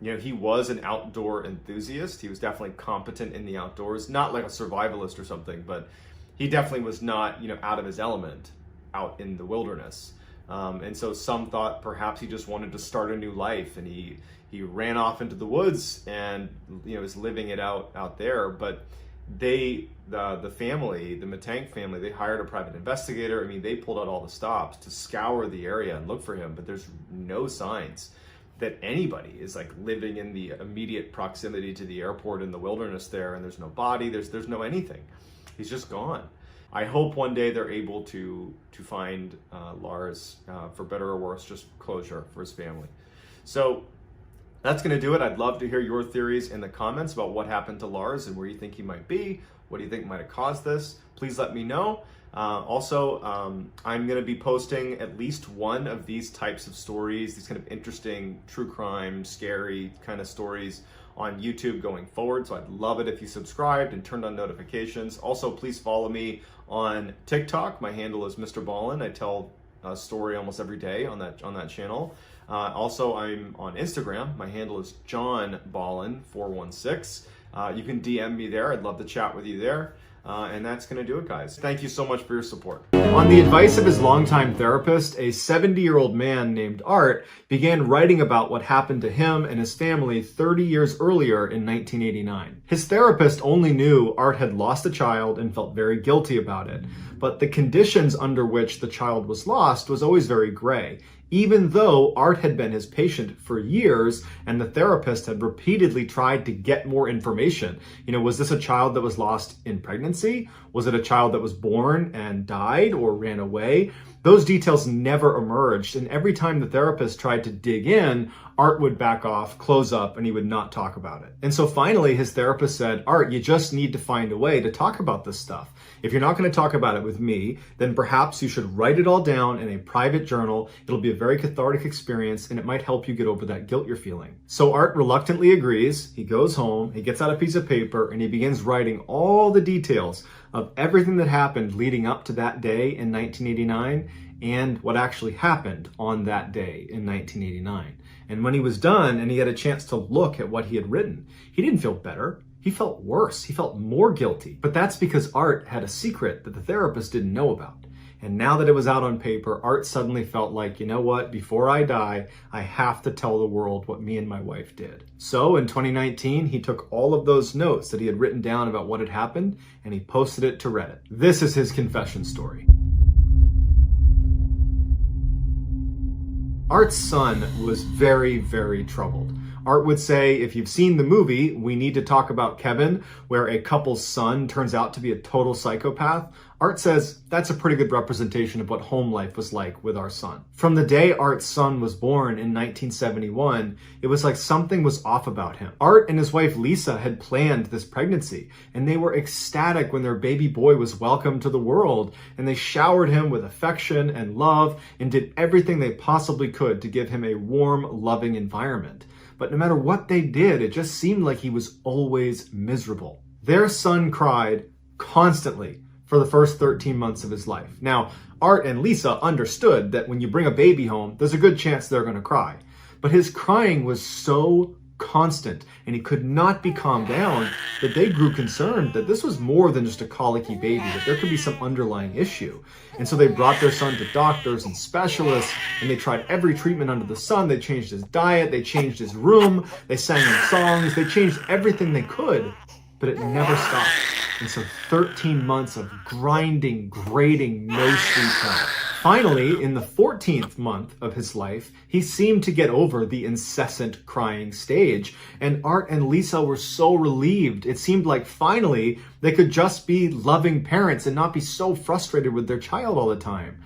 He was an outdoor enthusiast. He was definitely competent in the outdoors, not like a survivalist or something, but he definitely was not, out of his element out in the wilderness. And so some thought perhaps he just wanted to start a new life, and he ran off into the woods and was living it out there. But the family, the Matank family, they hired a private investigator. I mean, they pulled out all the stops to scour the area and look for him, but there's no signs that anybody is like living in the immediate proximity to the airport in the wilderness there, and there's no body, there's no anything. He's just gone. I hope one day they're able to find Lars, for better or worse, just closure for his family. So that's going to do it. I'd love to hear your theories in the comments about what happened to Lars and where you think he might be. What do you think might have caused this? Please let me know. I'm going to be posting at least one of these types of stories, these kind of interesting true crime, scary kind of stories on YouTube going forward. So I'd love it if you subscribed and turned on notifications. Also, please follow me on TikTok. My handle is MrBallen. I tell a story almost every day on that channel. Also, I'm on Instagram. My handle is JohnBallen416. You can DM me there. I'd love to chat with you there. And that's going to do it, guys. Thank you so much for your support. On the advice of his longtime therapist, a 70-year-old man named Art began writing about what happened to him and his family 30 years earlier in 1989. His therapist only knew Art had lost a child and felt very guilty about it, but the conditions under which the child was lost was always very gray, even though Art had been his patient for years and the therapist had repeatedly tried to get more information. Was this a child that was lost in pregnancy? Was it a child that was born and died or ran away? Those details never emerged, and every time the therapist tried to dig in, Art would back off, close up, and he would not talk about it. And so finally, his therapist said, Art, you just need to find a way to talk about this stuff. If you're not going to talk about it with me, then perhaps you should write it all down in a private journal. It'll be a very cathartic experience, and it might help you get over that guilt you're feeling. So Art reluctantly agrees. He goes home, he gets out a piece of paper, and he begins writing all the details of everything that happened leading up to that day in 1989 and what actually happened on that day in 1989. And when he was done and he had a chance to look at what he had written, he didn't feel better. He felt worse. He felt more guilty. But that's because Art had a secret that the therapist didn't know about. And now that it was out on paper, Art suddenly felt like, you know what, before I die, I have to tell the world what me and my wife did. So in 2019, he took all of those notes that he had written down about what had happened, and he posted it to Reddit. This is his confession story. Art's son was very, very troubled. Art would say, if you've seen the movie, We Need to Talk About Kevin, where a couple's son turns out to be a total psychopath, Art says that's a pretty good representation of what home life was like with our son. From the day Art's son was born in 1971, it was like something was off about him. Art and his wife Lisa had planned this pregnancy, and they were ecstatic when their baby boy was welcomed to the world, and they showered him with affection and love and did everything they possibly could to give him a warm, loving environment. But no matter what they did, it just seemed like he was always miserable. Their son cried constantly for the first 13 months of his life. Now, Art and Lisa understood that when you bring a baby home, there's a good chance they're going to cry. But his crying was so constant, and he could not be calmed down, that they grew concerned that this was more than just a colicky baby, that there could be some underlying issue. And so they brought their son to doctors and specialists, and they tried every treatment under the sun. They changed his diet, they changed his room, they sang him songs, they changed everything they could. but it never stopped. And so 13 months of grinding, grating, no sleep hell. Finally, in the 14th month of his life, he seemed to get over the incessant crying stage, and Art and Lisa were so relieved. It seemed like finally they could just be loving parents and not be so frustrated with their child all the time.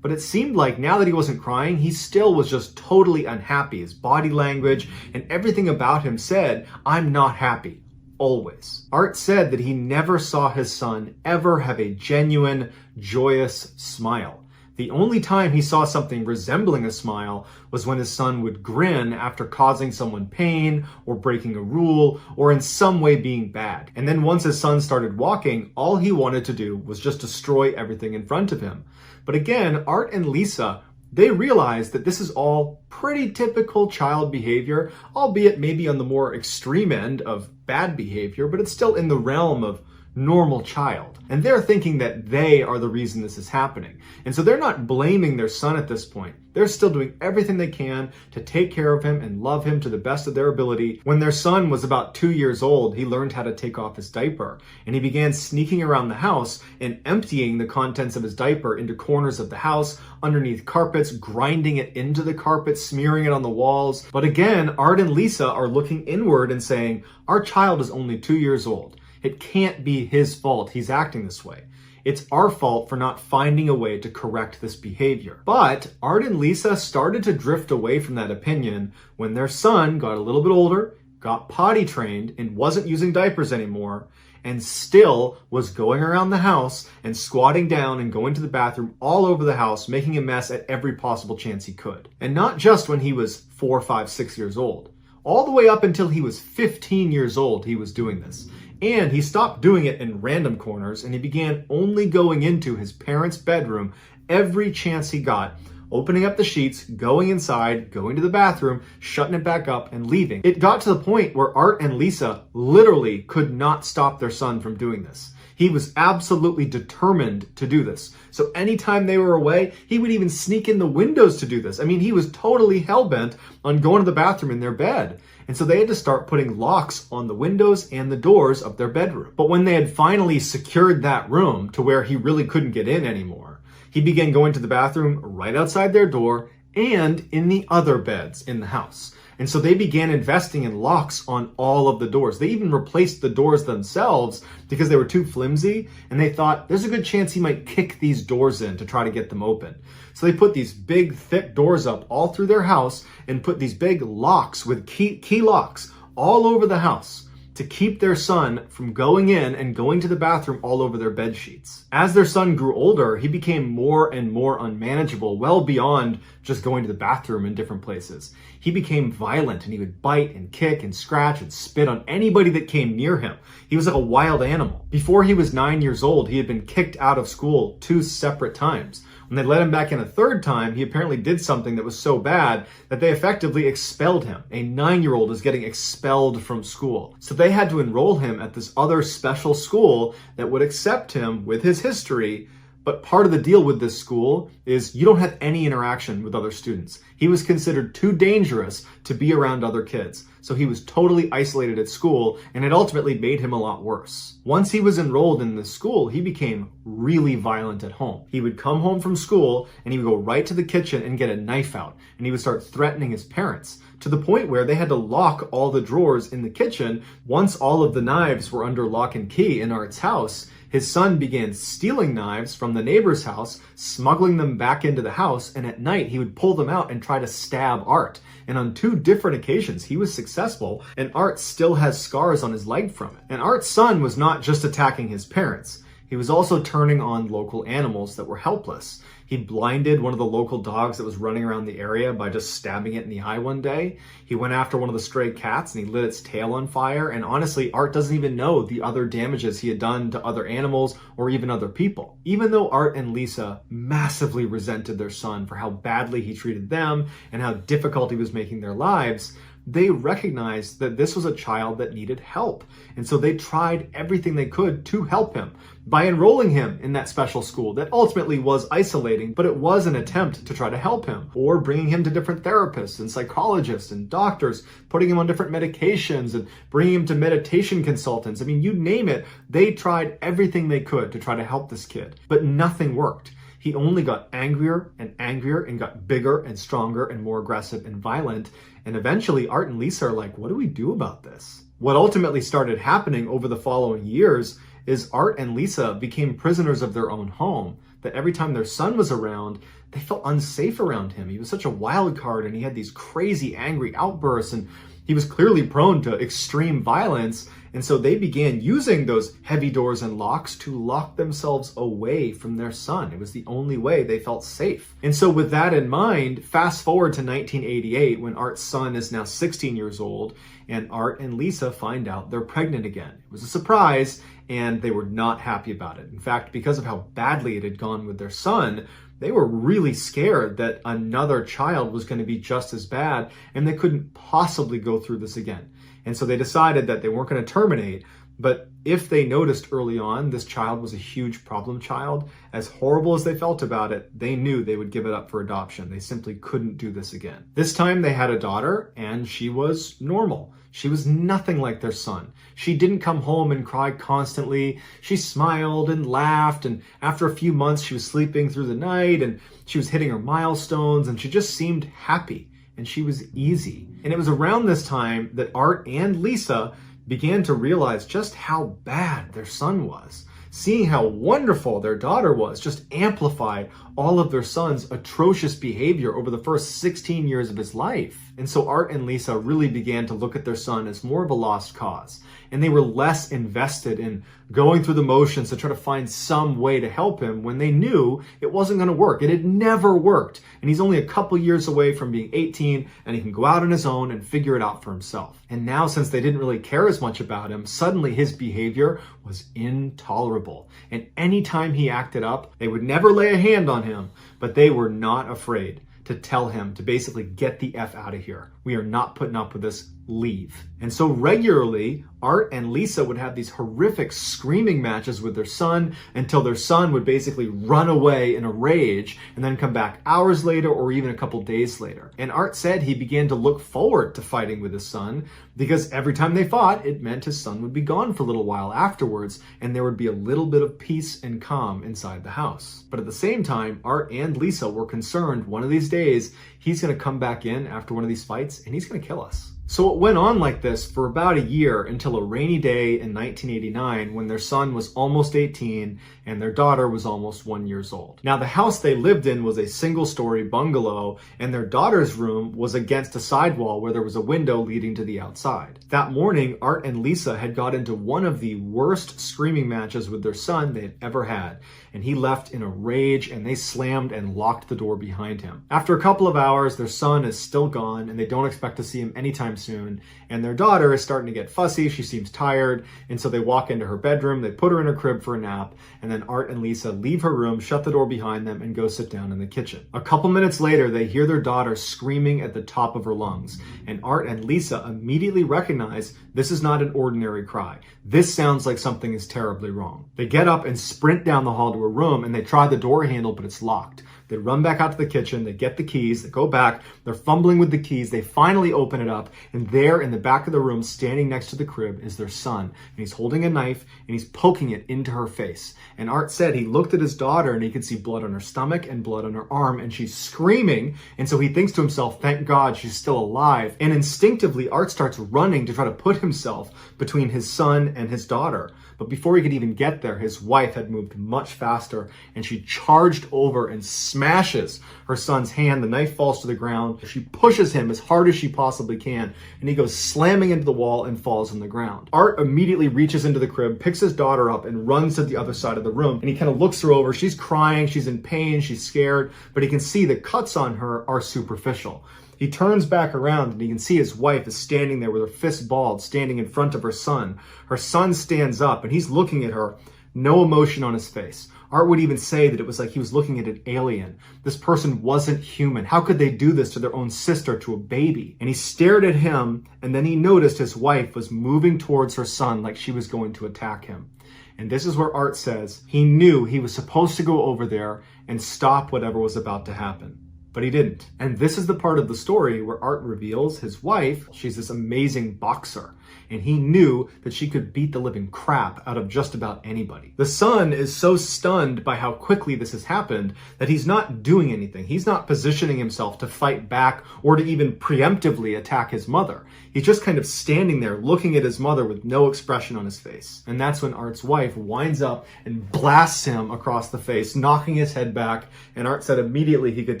But it seemed like now that he wasn't crying, he still was just totally unhappy. His body language and everything about him said, "I'm not happy." Always. Art said that he never saw his son ever have a genuine, joyous smile. The only time he saw something resembling a smile was when his son would grin after causing someone pain or breaking a rule or in some way being bad. And then once his son started walking, all he wanted to do was just destroy everything in front of him. But again, Art and Lisa, they realized that this is all pretty typical child behavior, albeit maybe on the more extreme end of bad behavior, but it's still in the realm of normal child. And they're thinking that they are the reason this is happening. And so they're not blaming their son at this point. They're still doing everything they can to take care of him and love him to the best of their ability. When their son was about 2 years old, he learned how to take off his diaper, and he began sneaking around the house and emptying the contents of his diaper into corners of the house, underneath carpets, grinding it into the carpet, smearing it on the walls. But again, Art and Lisa are looking inward and saying, our child is only 2 years old. It can't be his fault he's acting this way. It's our fault for not finding a way to correct this behavior. But Art and Lisa started to drift away from that opinion when their son got a little bit older, got potty trained, and wasn't using diapers anymore, and still was going around the house and squatting down and going to the bathroom all over the house, making a mess at every possible chance he could. And not just when he was 4, 5, 6 years old. All the way up until he was 15 years old, he was doing this. And he stopped doing it in random corners, and he began only going into his parents' bedroom every chance he got, opening up the sheets, going inside, going to the bathroom, shutting it back up, and leaving. It got to the point where Art and Lisa literally could not stop their son from doing this. He was absolutely determined to do this. So anytime they were away, he would even sneak in the windows to do this. I mean, he was totally hell-bent on going to the bathroom in their bed. And so they had to start putting locks on the windows and the doors of their bedroom. But when they had finally secured that room to where he really couldn't get in anymore, he began going to the bathroom right outside their door and in the other beds in the house. And so they began investing in locks on all of the doors. They even replaced the doors themselves because they were too flimsy, and they thought there's a good chance he might kick these doors in to try to get them open. So they put these big, thick doors up all through their house and put these big locks with key locks all over the house to keep their son from going in and going to the bathroom all over their bed sheets. As their son grew older, he became more and more unmanageable, well beyond just going to the bathroom in different places. He became violent, and he would bite and kick and scratch and spit on anybody that came near him. He was like a wild animal. Before he was 9 years old, he had been kicked out of school 2 separate times. When they let him back in a third time, he apparently did something that was so bad that they effectively expelled him. A 9-year-old is getting expelled from school. So they had to enroll him at this other special school that would accept him with his history. But part of the deal with this school is you don't have any interaction with other students. He was considered too dangerous to be around other kids. So he was totally isolated at school, and it ultimately made him a lot worse. Once he was enrolled in this school, he became really violent at home. He would come home from school and he would go right to the kitchen and get a knife out, and he would start threatening his parents to the point where they had to lock all the drawers in the kitchen. Once all of the knives were under lock and key in Art's house, his son began stealing knives from the neighbor's house, smuggling them back into the house, and at night he would pull them out and try to stab Art. And on 2 different occasions, he was successful, and Art still has scars on his leg from it. And Art's son was not just attacking his parents. He was also turning on local animals that were helpless. He blinded one of the local dogs that was running around the area by just stabbing it in the eye one day. He went after one of the stray cats and he lit its tail on fire. And honestly, Art doesn't even know the other damages he had done to other animals or even other people. Even though Art and Lisa massively resented their son for how badly he treated them and how difficult he was making their lives, they recognized that this was a child that needed help. And so they tried everything they could to help him by enrolling him in that special school that ultimately was isolating, but it was an attempt to try to help him, or bringing him to different therapists and psychologists and doctors, putting him on different medications and bringing him to meditation consultants. I mean, you name it, they tried everything they could to try to help this kid, but nothing worked. He only got angrier and got bigger and stronger and more aggressive and violent. And eventually Art and Lisa are like, what do we do about this? What ultimately started happening over the following years is Art and Lisa became prisoners of their own home, that every time their son was around, they felt unsafe around him. He was such a wild card and he had these crazy angry outbursts and he was clearly prone to extreme violence. And so they began using those heavy doors and locks to lock themselves away from their son. It was the only way they felt safe. And so with that in mind, fast forward to 1988, when Art's son is now 16 years old, and Art and Lisa find out they're pregnant again. It was a surprise, and they were not happy about it. In fact, because of how badly it had gone with their son, they were really scared that another child was going to be just as bad, and they couldn't possibly go through this again. And so they decided that they weren't going to terminate, but if they noticed early on this child was a huge problem child, as horrible as they felt about it, they knew they would give it up for adoption. They simply couldn't do this again. This time they had a daughter, and she was normal. She was nothing like their son. She didn't come home and cry constantly. She smiled and laughed, and after a few months she was sleeping through the night, and she was hitting her milestones, and she just seemed happy. And she was easy. And it was around this time that Art and Lisa began to realize just how bad their son was. Seeing how wonderful their daughter was just amplified all of their son's atrocious behavior over the first 16 years of his life. And so Art and Lisa really began to look at their son as more of a lost cause. And they were less invested in going through the motions to try to find some way to help him when they knew it wasn't going to work. It had never worked. And he's only a couple years away from being 18, and he can go out on his own and figure it out for himself. And now, since they didn't really care as much about him, suddenly his behavior was intolerable. And anytime he acted up, they would never lay a hand on him, but they were not afraid to tell him to basically get the F out of here. We are not putting up with this. Leave. And so regularly, Art and Lisa would have these horrific screaming matches with their son until their son would basically run away in a rage and then come back hours later or even a couple days later. And Art said he began to look forward to fighting with his son because every time they fought, it meant his son would be gone for a little while afterwards and there would be a little bit of peace and calm inside the house. But at the same time, Art and Lisa were concerned one of these days he's going to come back in after one of these fights and he's going to kill us. So it went on like this for about a year until a rainy day in 1989 when their son was almost 18 and their daughter was almost 1 year old. Now the house they lived in was a single-story bungalow and their daughter's room was against a sidewall where there was a window leading to the outside. That morning, Art and Lisa had got into one of the worst screaming matches with their son they had ever had, and he left in a rage and they slammed and locked the door behind him. After a couple of hours, their son is still gone and they don't expect to see him anytime soon, and their daughter is starting to get fussy. She seems tired, and so they walk into her bedroom, they put her in her crib for a nap, and then Art and Lisa leave her room, shut the door behind them, and go sit down in the kitchen. A couple minutes later, they hear their daughter screaming at the top of her lungs, and Art and Lisa immediately recognize this is not an ordinary cry. This sounds like something is terribly wrong. They get up and sprint down the hall to her room, and they try the door handle, but it's locked. They run back out to the kitchen, they get the keys, they go back, they're fumbling with the keys, they finally open it up, and there in the back of the room, standing next to the crib, is their son. And he's holding a knife, and he's poking it into her face. And Art said he looked at his daughter, and he could see blood on her stomach and blood on her arm, and she's screaming, and so he thinks to himself, thank God she's still alive. And instinctively, Art starts running to try to put himself between his son and his daughter. But before he could even get there, his wife had moved much faster, and she charged over and smashes her son's hand. The knife falls to the ground. She pushes him as hard as she possibly can, and he goes slamming into the wall and falls on the ground. Art immediately reaches into the crib, picks his daughter up, and runs to the other side of the room. And he kind of looks her over. She's crying, she's in pain, she's scared, but he can see the cuts on her are superficial. He turns back around and he can see his wife is standing there with her fist balled, standing in front of her son. Her son stands up and he's looking at her, no emotion on his face. Art would even say that it was like he was looking at an alien. This person wasn't human. How could they do this to their own sister, to a baby? And he stared at him, and then he noticed his wife was moving towards her son like she was going to attack him. And this is where Art says he knew he was supposed to go over there and stop whatever was about to happen. But he didn't. And this is the part of the story where Art reveals his wife, she's this amazing boxer. And he knew that she could beat the living crap out of just about anybody. The son is so stunned by how quickly this has happened that he's not doing anything. He's not positioning himself to fight back or to even preemptively attack his mother. He's just kind of standing there looking at his mother with no expression on his face. And that's when Art's wife winds up and blasts him across the face, knocking his head back. And Art said immediately he could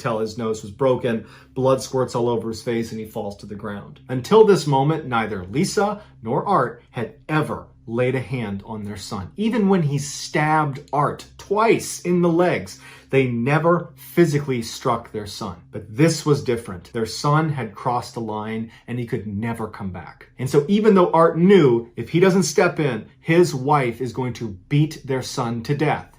tell his nose was broken, blood squirts all over his face, and he falls to the ground. Until this moment, neither Lisa nor Art had ever laid a hand on their son. Even when he stabbed Art twice in the legs, they never physically struck their son. But this was different. Their son had crossed a line and he could never come back. And so even though Art knew if he doesn't step in, his wife is going to beat their son to death,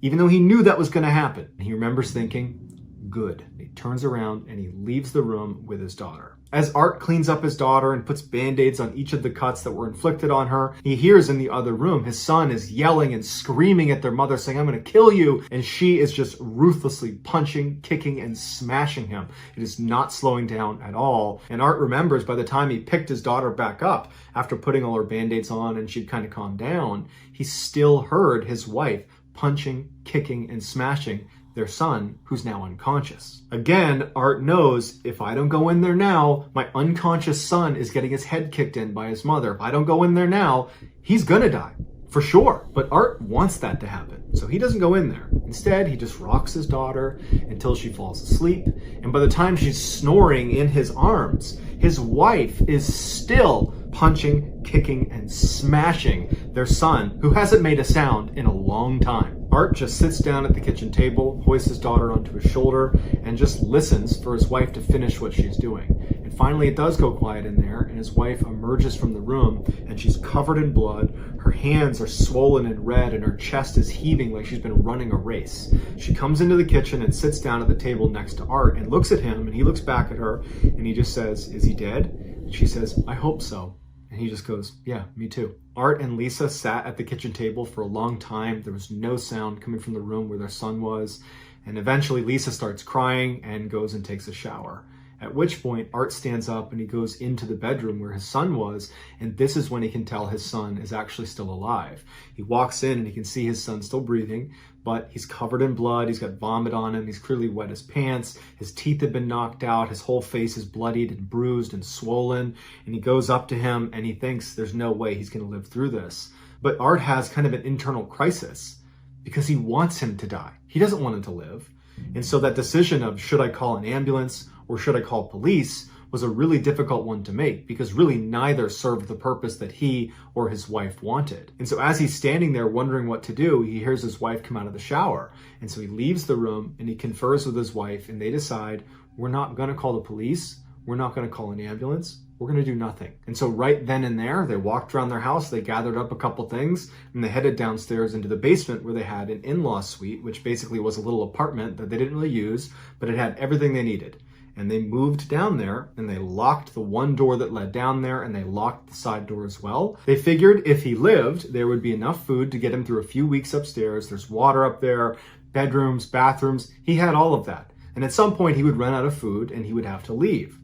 even though he knew that was going to happen, he remembers thinking, good. He turns around and he leaves the room with his daughter. As Art cleans up his daughter and puts band-aids on each of the cuts that were inflicted on her, he hears in the other room his son is yelling and screaming at their mother saying, I'm going to kill you. And she is just ruthlessly punching, kicking, and smashing him. It is not slowing down at all. And Art remembers by the time he picked his daughter back up after putting all her band-aids on and she'd kind of calmed down, he still heard his wife punching, kicking, and smashing their son, who's now unconscious. Again, Art knows if I don't go in there now, my unconscious son is getting his head kicked in by his mother. If I don't go in there now, he's gonna die, for sure. But Art wants that to happen, so he doesn't go in there. Instead, he just rocks his daughter until she falls asleep, and by the time she's snoring in his arms, his wife is still punching, kicking, and smashing their son, who hasn't made a sound in a long time. Art just sits down at the kitchen table, hoists his daughter onto his shoulder, and just listens for his wife to finish what she's doing. And finally it does go quiet in there, and his wife emerges from the room, and she's covered in blood, her hands are swollen and red, and her chest is heaving like she's been running a race. She comes into the kitchen and sits down at the table next to Art and looks at him, and he looks back at her, and he just says, is he dead? And she says, I hope so. And he just goes, yeah, me too. Art and Lisa sat at the kitchen table for a long time. There was no sound coming from the room where their son was. And eventually Lisa starts crying and goes and takes a shower. At which point Art stands up and he goes into the bedroom where his son was. And this is when he can tell his son is actually still alive. He walks in and he can see his son still breathing, but he's covered in blood. He's got vomit on him. He's clearly wet his pants. His teeth have been knocked out. His whole face is bloodied and bruised and swollen. And he goes up to him and he thinks there's no way he's going to live through this. But Art has kind of an internal crisis because he wants him to die. He doesn't want him to live. And so that decision of should I call an ambulance or should I call police was a really difficult one to make because really neither served the purpose that he or his wife wanted. And so as he's standing there wondering what to do, he hears his wife come out of the shower. And so he leaves the room and he confers with his wife and they decide, we're not going to call the police. We're not going to call an ambulance. We're going to do nothing. And so right then and there, they walked around their house, they gathered up a couple things, and they headed downstairs into the basement where they had an in-law suite, which basically was a little apartment that they didn't really use, but it had everything they needed. And they moved down there and they locked the one door that led down there and they locked the side door as well. They figured if he lived, there would be enough food to get him through a few weeks upstairs. There's water up there, bedrooms, bathrooms. He had all of that. And at some point he would run out of food and he would have to leave.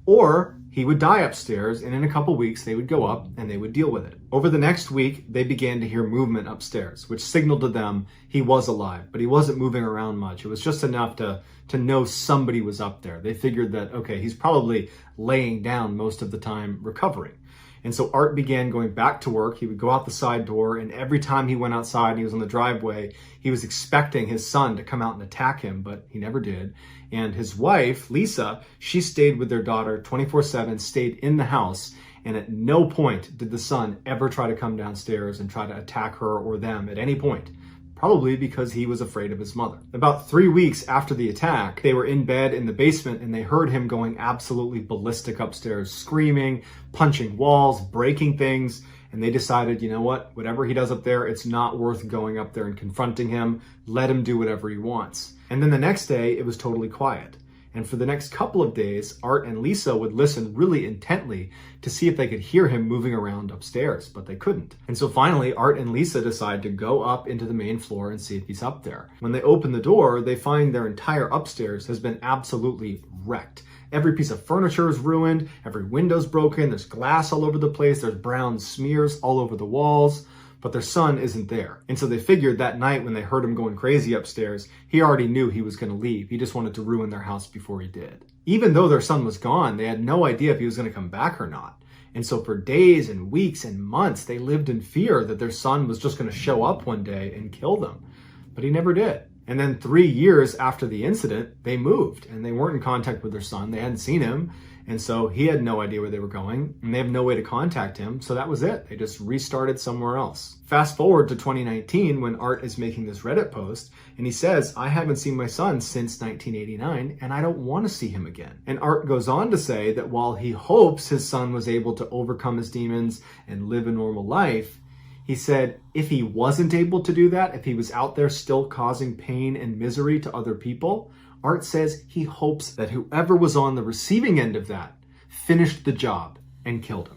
Or he would die upstairs and in a couple weeks they would go up and they would deal with it. Over the next week, they began to hear movement upstairs, which signaled to them he was alive, but he wasn't moving around much. It was just enough to know somebody was up there. They figured that, okay, he's probably laying down most of the time recovering. And so Art began going back to work. He would go out the side door, and every time he went outside and he was on the driveway, he was expecting his son to come out and attack him, but he never did. And his wife, Lisa, she stayed with their daughter 24/7, stayed in the house, and at no point did the son ever try to come downstairs and try to attack her or them at any point. Probably because he was afraid of his mother. About 3 weeks after the attack, they were in bed in the basement and they heard him going absolutely ballistic upstairs, screaming, punching walls, breaking things. and they decided, you know what, whatever he does up there, it's not worth going up there and confronting him. Let him do whatever he wants. And then the next day, it was totally quiet. And for the next couple of days, Art and Lisa would listen really intently to see if they could hear him moving around upstairs, but they couldn't. And so finally, Art and Lisa decide to go up into the main floor and see if he's up there. When they open the door, they find their entire upstairs has been absolutely wrecked. Every piece of furniture is ruined, every window's broken, there's glass all over the place, there's brown smears all over the walls. But their son isn't there. And so they figured that night when they heard him going crazy upstairs, he already knew he was going to leave. He just wanted to ruin their house before he did. Even though their son was gone, they had no idea if he was going to come back or not. And so for days and weeks and months, they lived in fear that their son was just going to show up one day and kill them. But he never did. And then 3 years after the incident, they moved and they weren't in contact with their son. They hadn't seen him. And so he had no idea where they were going and they have no way to contact him. So that was it. They just restarted somewhere else. Fast forward to 2019 when Art is making this Reddit post and he says, I haven't seen my son since 1989 and I don't want to see him again. And Art goes on to say that while he hopes his son was able to overcome his demons and live a normal life, he said if he wasn't able to do that, if he was out there still causing pain and misery to other people, Art says he hopes that whoever was on the receiving end of that finished the job and killed him.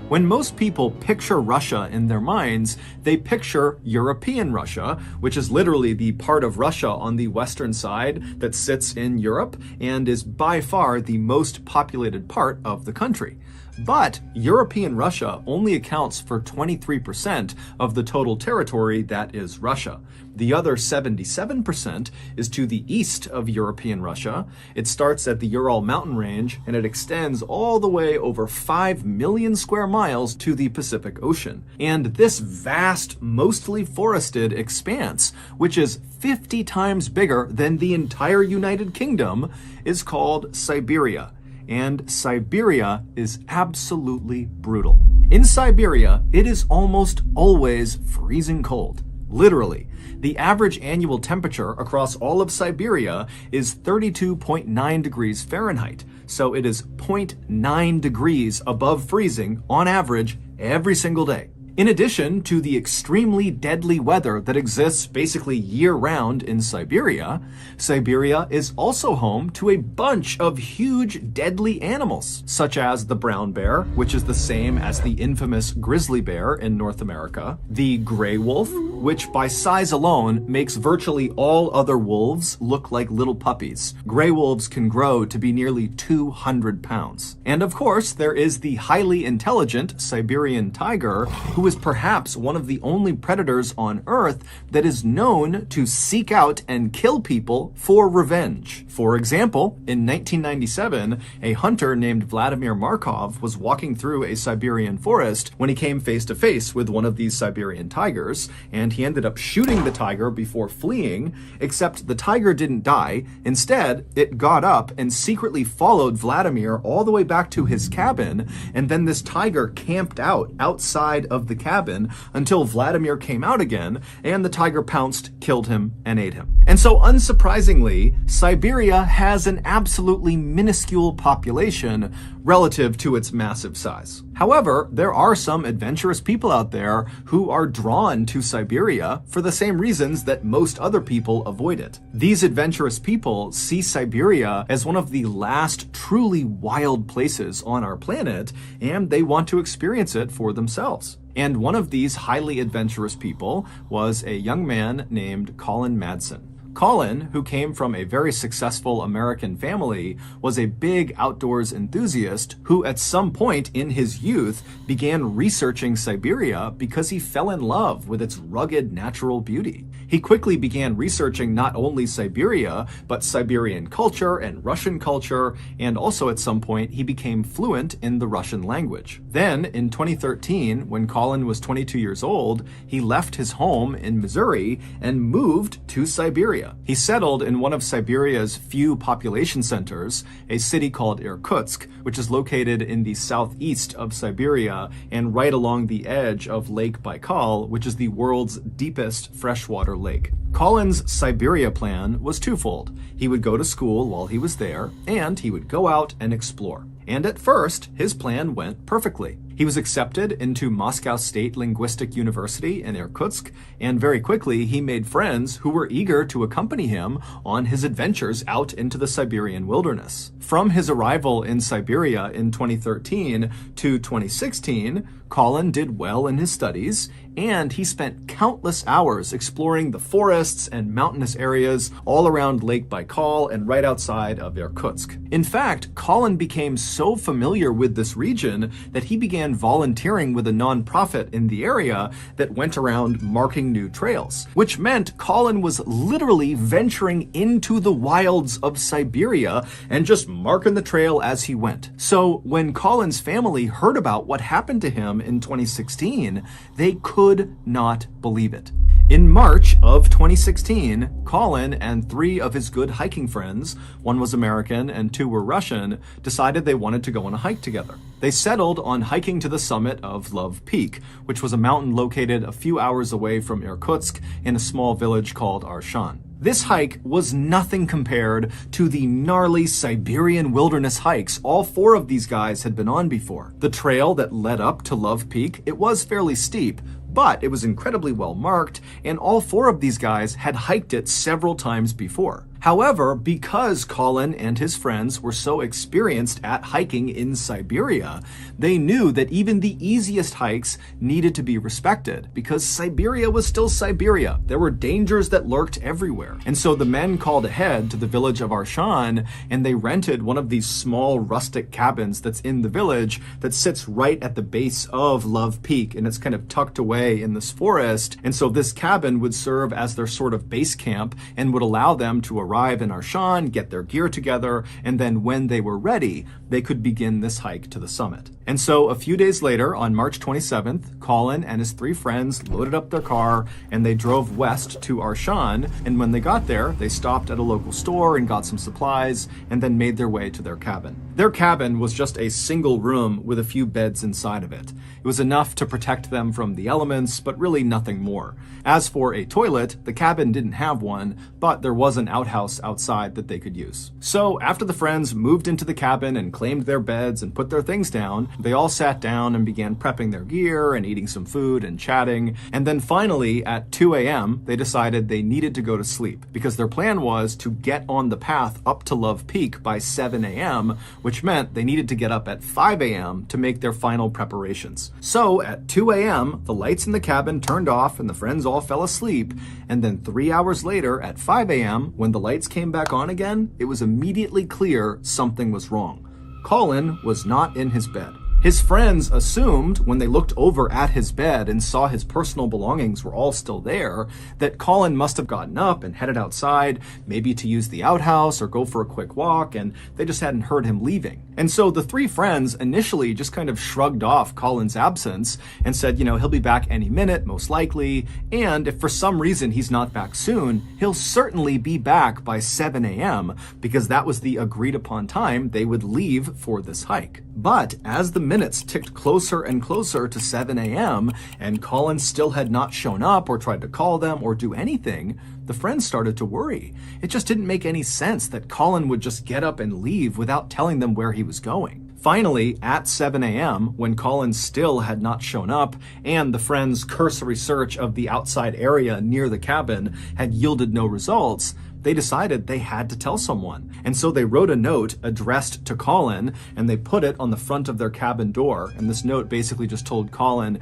When most people picture Russia in their minds, they picture European Russia, which is literally the part of Russia on the western side that sits in Europe and is by far the most populated part of the country. But European Russia only accounts for 23% of the total territory that is Russia. The other 77% is to the east of European Russia. It starts at the Ural mountain range and it extends all the way over 5 million square miles to the Pacific Ocean. And this vast, mostly forested expanse, which is 50 times bigger than the entire United Kingdom, is called Siberia. And Siberia is absolutely brutal. In Siberia, it is almost always freezing cold. Literally, the average annual temperature across all of Siberia is 32.9 degrees Fahrenheit. So it is 0.9 degrees above freezing on average every single day. In addition to the extremely deadly weather that exists basically year-round in Siberia, Siberia is also home to a bunch of huge deadly animals, such as the brown bear, which is the same as the infamous grizzly bear in North America, the gray wolf, which by size alone makes virtually all other wolves look like little puppies. Gray wolves can grow to be nearly 200 pounds. And of course, there is the highly intelligent Siberian tiger, who is perhaps one of the only predators on Earth that is known to seek out and kill people for revenge. For example, in 1997, a hunter named Vladimir Markov was walking through a Siberian forest when he came face to face with one of these Siberian tigers, and he ended up shooting the tiger before fleeing, except the tiger didn't die. Instead, it got up and secretly followed Vladimir all the way back to his cabin, and then this tiger camped out outside of the cabin until Vladimir came out again, and the tiger pounced, killed him, and ate him. And so unsurprisingly, Siberia has an absolutely minuscule population relative to its massive size. However, there are some adventurous people out there who are drawn to Siberia for the same reasons that most other people avoid it. These adventurous people see Siberia as one of the last truly wild places on our planet, and they want to experience it for themselves. And one of these highly adventurous people was a young man named Colin Madsen. Colin, who came from a very successful American family, was a big outdoors enthusiast who at some point in his youth began researching Siberia because he fell in love with its rugged natural beauty. He quickly began researching not only Siberia, but Siberian culture and Russian culture, and also at some point he became fluent in the Russian language. Then, in 2013, when Colin was 22 years old, he left his home in Missouri and moved to Siberia. He settled in one of Siberia's few population centers, a city called Irkutsk, which is located in the southeast of Siberia and right along the edge of Lake Baikal, which is the world's deepest freshwater lake. Colin's Siberia plan was twofold. He would go to school while he was there, and he would go out and explore. And at first, his plan went perfectly. He was accepted into Moscow State Linguistic University in Irkutsk, and very quickly he made friends who were eager to accompany him on his adventures out into the Siberian wilderness. From his arrival in Siberia in 2013 to 2016, Colin did well in his studies, and he spent countless hours exploring the forests and mountainous areas all around Lake Baikal and right outside of Irkutsk. In fact, Colin became so familiar with this region that he began volunteering with a nonprofit in the area that went around marking new trails, which meant Colin was literally venturing into the wilds of Siberia and just marking the trail as he went. So when Colin's family heard about what happened to him in 2016, they could not believe it. In March of 2016, Colin and 3 of his good hiking friends, one was American and 2 were Russian, decided they wanted to go on a hike together. They settled on hiking to the summit of Love Peak, which was a mountain located a few hours away from Irkutsk in a small village called Arshan. This hike was nothing compared to the gnarly Siberian wilderness hikes all 4 of these guys had been on before. The trail that led up to Love Peak, it was fairly steep, but it was incredibly well marked, and all 4 of these guys had hiked it several times before. However, because Colin and his friends were so experienced at hiking in Siberia, they knew that even the easiest hikes needed to be respected, because Siberia was still Siberia. There were dangers that lurked everywhere. And so the men called ahead to the village of Arshan, and they rented one of these small rustic cabins that's in the village that sits right at the base of Love Peak, and it's kind of tucked away in this forest. And so this cabin would serve as their sort of base camp and would allow them to arrive in Arshan, get their gear together, and then when they were ready, they could begin this hike to the summit. And so a few days later, on March 27th, Colin and his 3 friends loaded up their car and they drove west to Arshan. And when they got there, they stopped at a local store and got some supplies and then made their way to their cabin. Their cabin was just a single room with a few beds inside of it. It was enough to protect them from the elements, but really nothing more. As for a toilet, the cabin didn't have one, but there was an outhouse outside that they could use. So after the friends moved into the cabin and claimed their beds and put their things down, they all sat down and began prepping their gear and eating some food and chatting. And then finally, at 2 a.m., they decided they needed to go to sleep because their plan was to get on the path up to Love Peak by 7 a.m., which meant they needed to get up at 5 a.m. to make their final preparations. So at 2 a.m., the lights in the cabin turned off and the friends all fell asleep. And then 3 hours later, at 5 a.m., when the lights came back on again, it was immediately clear something was wrong. Colin was not in his bed. His friends assumed, when they looked over at his bed and saw his personal belongings were all still there, that Colin must have gotten up and headed outside, maybe to use the outhouse or go for a quick walk, and they just hadn't heard him leaving. And so the 3 friends initially just kind of shrugged off Colin's absence and said, he'll be back any minute, most likely, and if for some reason he's not back soon, he'll certainly be back by 7 a.m., because that was the agreed upon time they would leave for this hike. But as the minutes ticked closer and closer to 7 a.m., and Colin still had not shown up or tried to call them or do anything, the friends started to worry. It just didn't make any sense that Colin would just get up and leave without telling them where he was going. Finally, at 7 a.m., when Colin still had not shown up, and the friends' cursory search of the outside area near the cabin had yielded no results, they decided they had to tell someone. And so they wrote a note addressed to Colin, and they put it on the front of their cabin door. And this note basically just told Colin,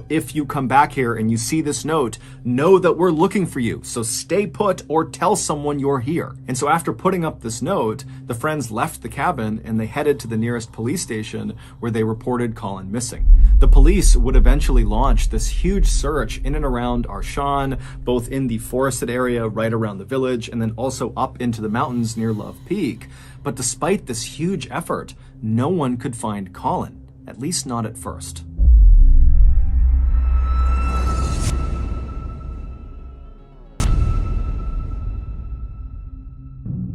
if you come back here and you see this note, know that we're looking for you. So stay put or tell someone you're here. And so after putting up this note, the friends left the cabin and they headed to the nearest police station where they reported Colin missing. The police would eventually launch this huge search in and around Arshan, both in the forested area right around the village and then also up into the mountains near Love Peak. But despite this huge effort, no one could find Colin, at least not at first.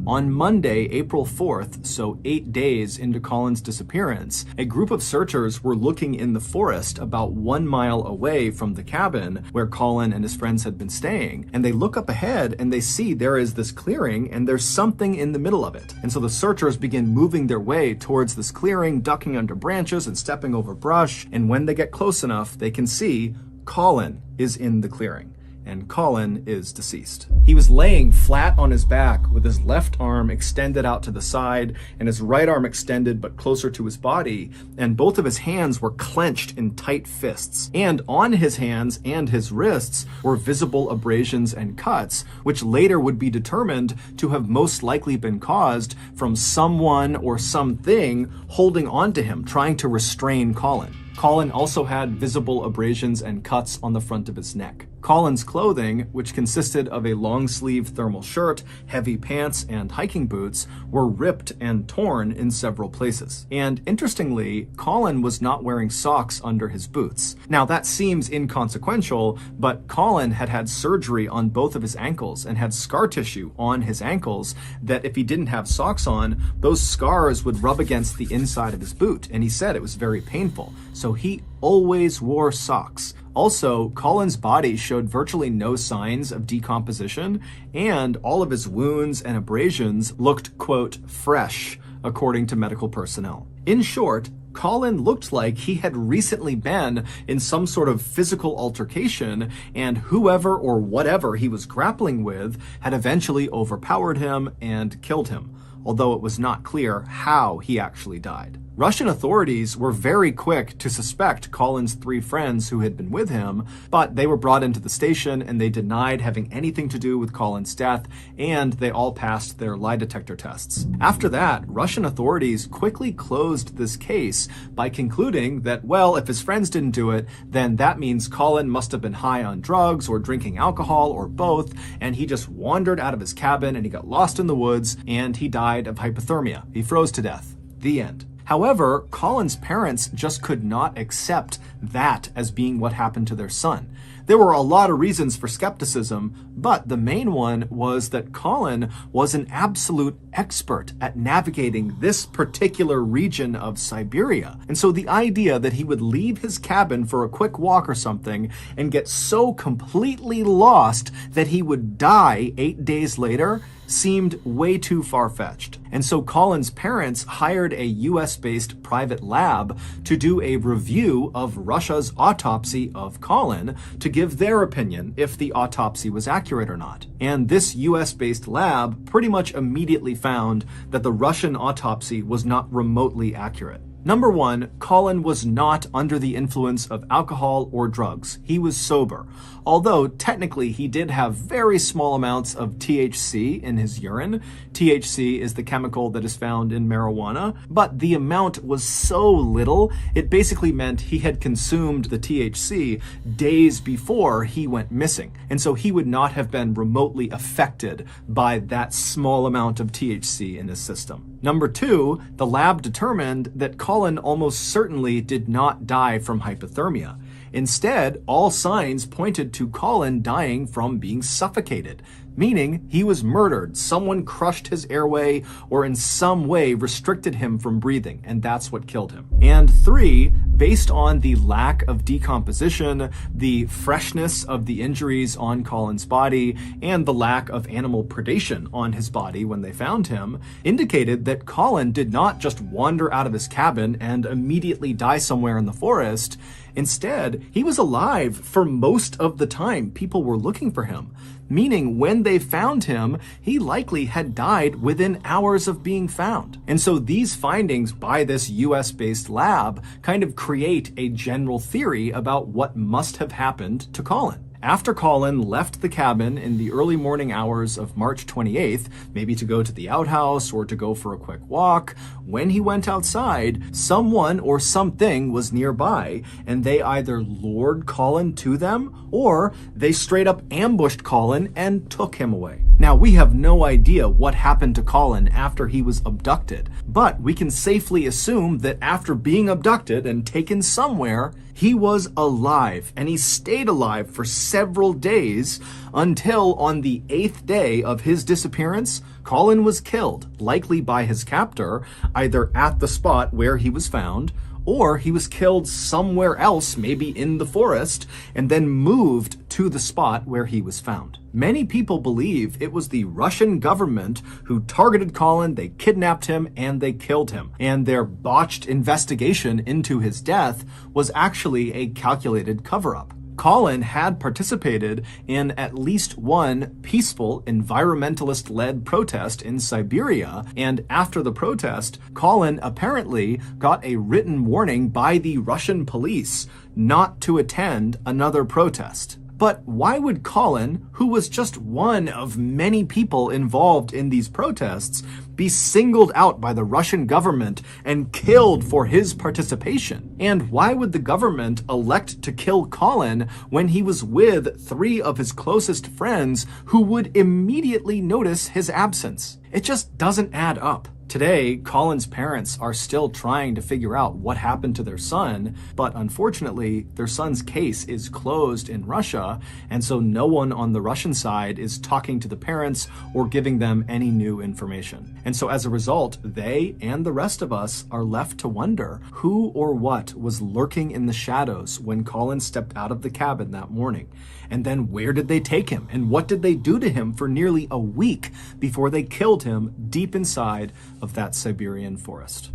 On Monday, April 4th, so 8 days into Colin's disappearance, a group of searchers were looking in the forest about 1 mile away from the cabin where Colin and his friends had been staying, and they look up ahead and they see there is this clearing and there's something in the middle of it. And so the searchers begin moving their way towards this clearing, ducking under branches and stepping over brush, and when they get close enough, they can see Colin is in the clearing. And Colin is deceased. He was laying flat on his back with his left arm extended out to the side and his right arm extended but closer to his body, and both of his hands were clenched in tight fists. And on his hands and his wrists were visible abrasions and cuts, which later would be determined to have most likely been caused from someone or something holding onto him, trying to restrain Colin. Colin also had visible abrasions and cuts on the front of his neck. Colin's clothing, which consisted of a long-sleeve thermal shirt, heavy pants, and hiking boots, were ripped and torn in several places. And interestingly, Colin was not wearing socks under his boots. Now that seems inconsequential, but Colin had had surgery on both of his ankles and had scar tissue on his ankles that if he didn't have socks on, those scars would rub against the inside of his boot, and he said it was very painful. So he always wore socks. Also, Colin's body showed virtually no signs of decomposition, and all of his wounds and abrasions looked, quote, fresh, according to medical personnel. In short, Colin looked like he had recently been in some sort of physical altercation, and whoever or whatever he was grappling with had eventually overpowered him and killed him, although it was not clear how he actually died. Russian authorities were very quick to suspect Colin's 3 friends who had been with him, but they were brought into the station and they denied having anything to do with Colin's death, and they all passed their lie detector tests. After that, Russian authorities quickly closed this case by concluding that, well, if his friends didn't do it, then that means Colin must have been high on drugs or drinking alcohol or both, and he just wandered out of his cabin and he got lost in the woods and he died of hypothermia. He froze to death. The end. However, Colin's parents just could not accept that as being what happened to their son. There were a lot of reasons for skepticism, but the main one was that Colin was an absolute expert at navigating this particular region of Siberia. And so the idea that he would leave his cabin for a quick walk or something and get so completely lost that he would die 8 days later seemed way too far-fetched. And so Colin's parents hired a US-based private lab to do a review of Russia's autopsy of Colin to give their opinion if the autopsy was accurate or not. And this US-based lab pretty much immediately found that the Russian autopsy was not remotely accurate. Number 1, Colin was not under the influence of alcohol or drugs. He was sober, although technically he did have very small amounts of THC in his urine. THC is the chemical that is found in marijuana, but the amount was so little, it basically meant he had consumed the THC days before he went missing. And so he would not have been remotely affected by that small amount of THC in his system. Number 2, the lab determined that Colin almost certainly did not die from hypothermia. Instead, all signs pointed to Colin dying from being suffocated, meaning he was murdered. Someone crushed his airway or in some way restricted him from breathing, and that's what killed him. And 3, based on the lack of decomposition, the freshness of the injuries on Colin's body, and the lack of animal predation on his body when they found him, indicated that Colin did not just wander out of his cabin and immediately die somewhere in the forest. Instead, he was alive for most of the time people were looking for him, meaning when they found him, he likely had died within hours of being found. And so these findings by this US-based lab kind of create a general theory about what must have happened to Colin. After Colin left the cabin in the early morning hours of March 28th, maybe to go to the outhouse or to go for a quick walk, when he went outside, someone or something was nearby, and they either lured Colin to them or they straight up ambushed Colin and took him away. Now, we have no idea what happened to Colin after he was abducted, but we can safely assume that after being abducted and taken somewhere, he was alive, and he stayed alive for several days until on the 8th day of his disappearance, Colin was killed, likely by his captor, either at the spot where he was found, or he was killed somewhere else, maybe in the forest, and then moved to the spot where he was found. Many people believe it was the Russian government who targeted Colin, they kidnapped him, and they killed him. And their botched investigation into his death was actually a calculated cover-up. Colin had participated in at least one peaceful environmentalist-led protest in Siberia, and after the protest, Colin apparently got a written warning by the Russian police not to attend another protest. But why would Colin, who was just one of many people involved in these protests, be singled out by the Russian government and killed for his participation? And why would the government elect to kill Colin when he was with 3 of his closest friends who would immediately notice his absence? It just doesn't add up. Today, Colin's parents are still trying to figure out what happened to their son, but unfortunately, their son's case is closed in Russia, and so no one on the Russian side is talking to the parents or giving them any new information. And so as a result, they and the rest of us are left to wonder who or what was lurking in the shadows when Colin stepped out of the cabin that morning. And then where did they take him? And what did they do to him for nearly a week before they killed him deep inside of that Siberian forest?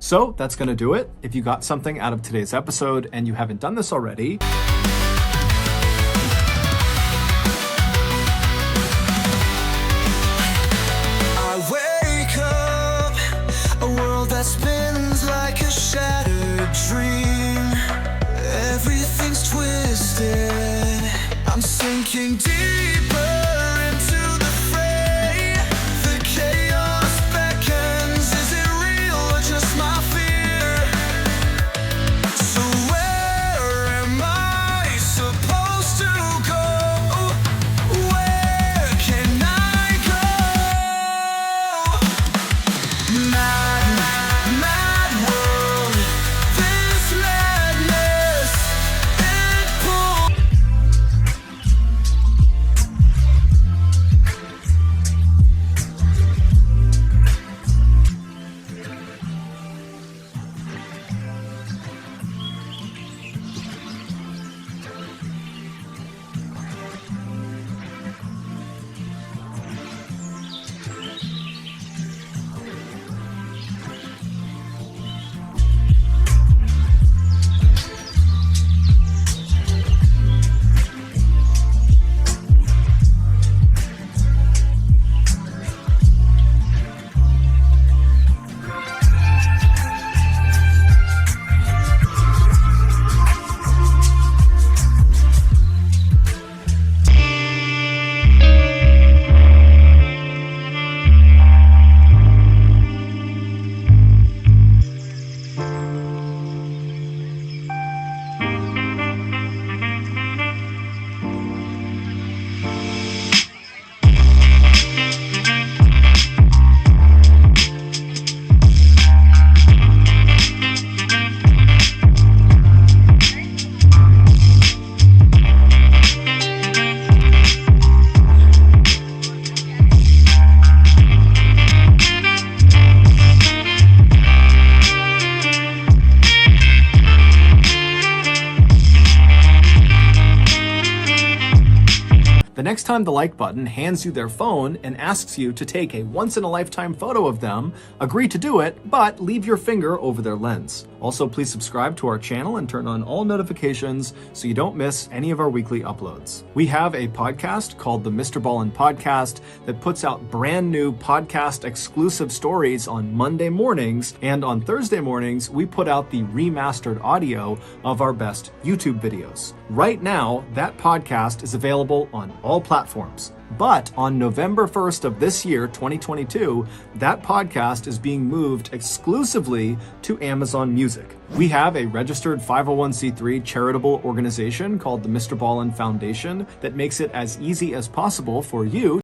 So that's going to do it. If you got something out of today's episode and you haven't done this already, I wake up, a world that spins like a shattered dream. Everything's twisted, I'm sinking deeper into the fray. The chaos beckons, is it real or just my fear? So where am I supposed to go? Where can I go? Mad world, this madness, it pulls. the next time the like button hands you their phone and asks you to take a once-in-a-lifetime photo of them, agree to do it, but leave your finger over their lens. Also, please subscribe to our channel and turn on all notifications so you don't miss any of our weekly uploads. We have a podcast called the MrBallen Podcast that puts out brand new podcast exclusive stories on Monday mornings, and on Thursday mornings, we put out the remastered audio of our best YouTube videos. Right now, that podcast is available on all all platforms. But on November 1st of this year, 2022, that podcast is being moved exclusively to Amazon Music. We have a registered 501c3 charitable organization called the MrBallen Foundation that makes it as easy as possible for you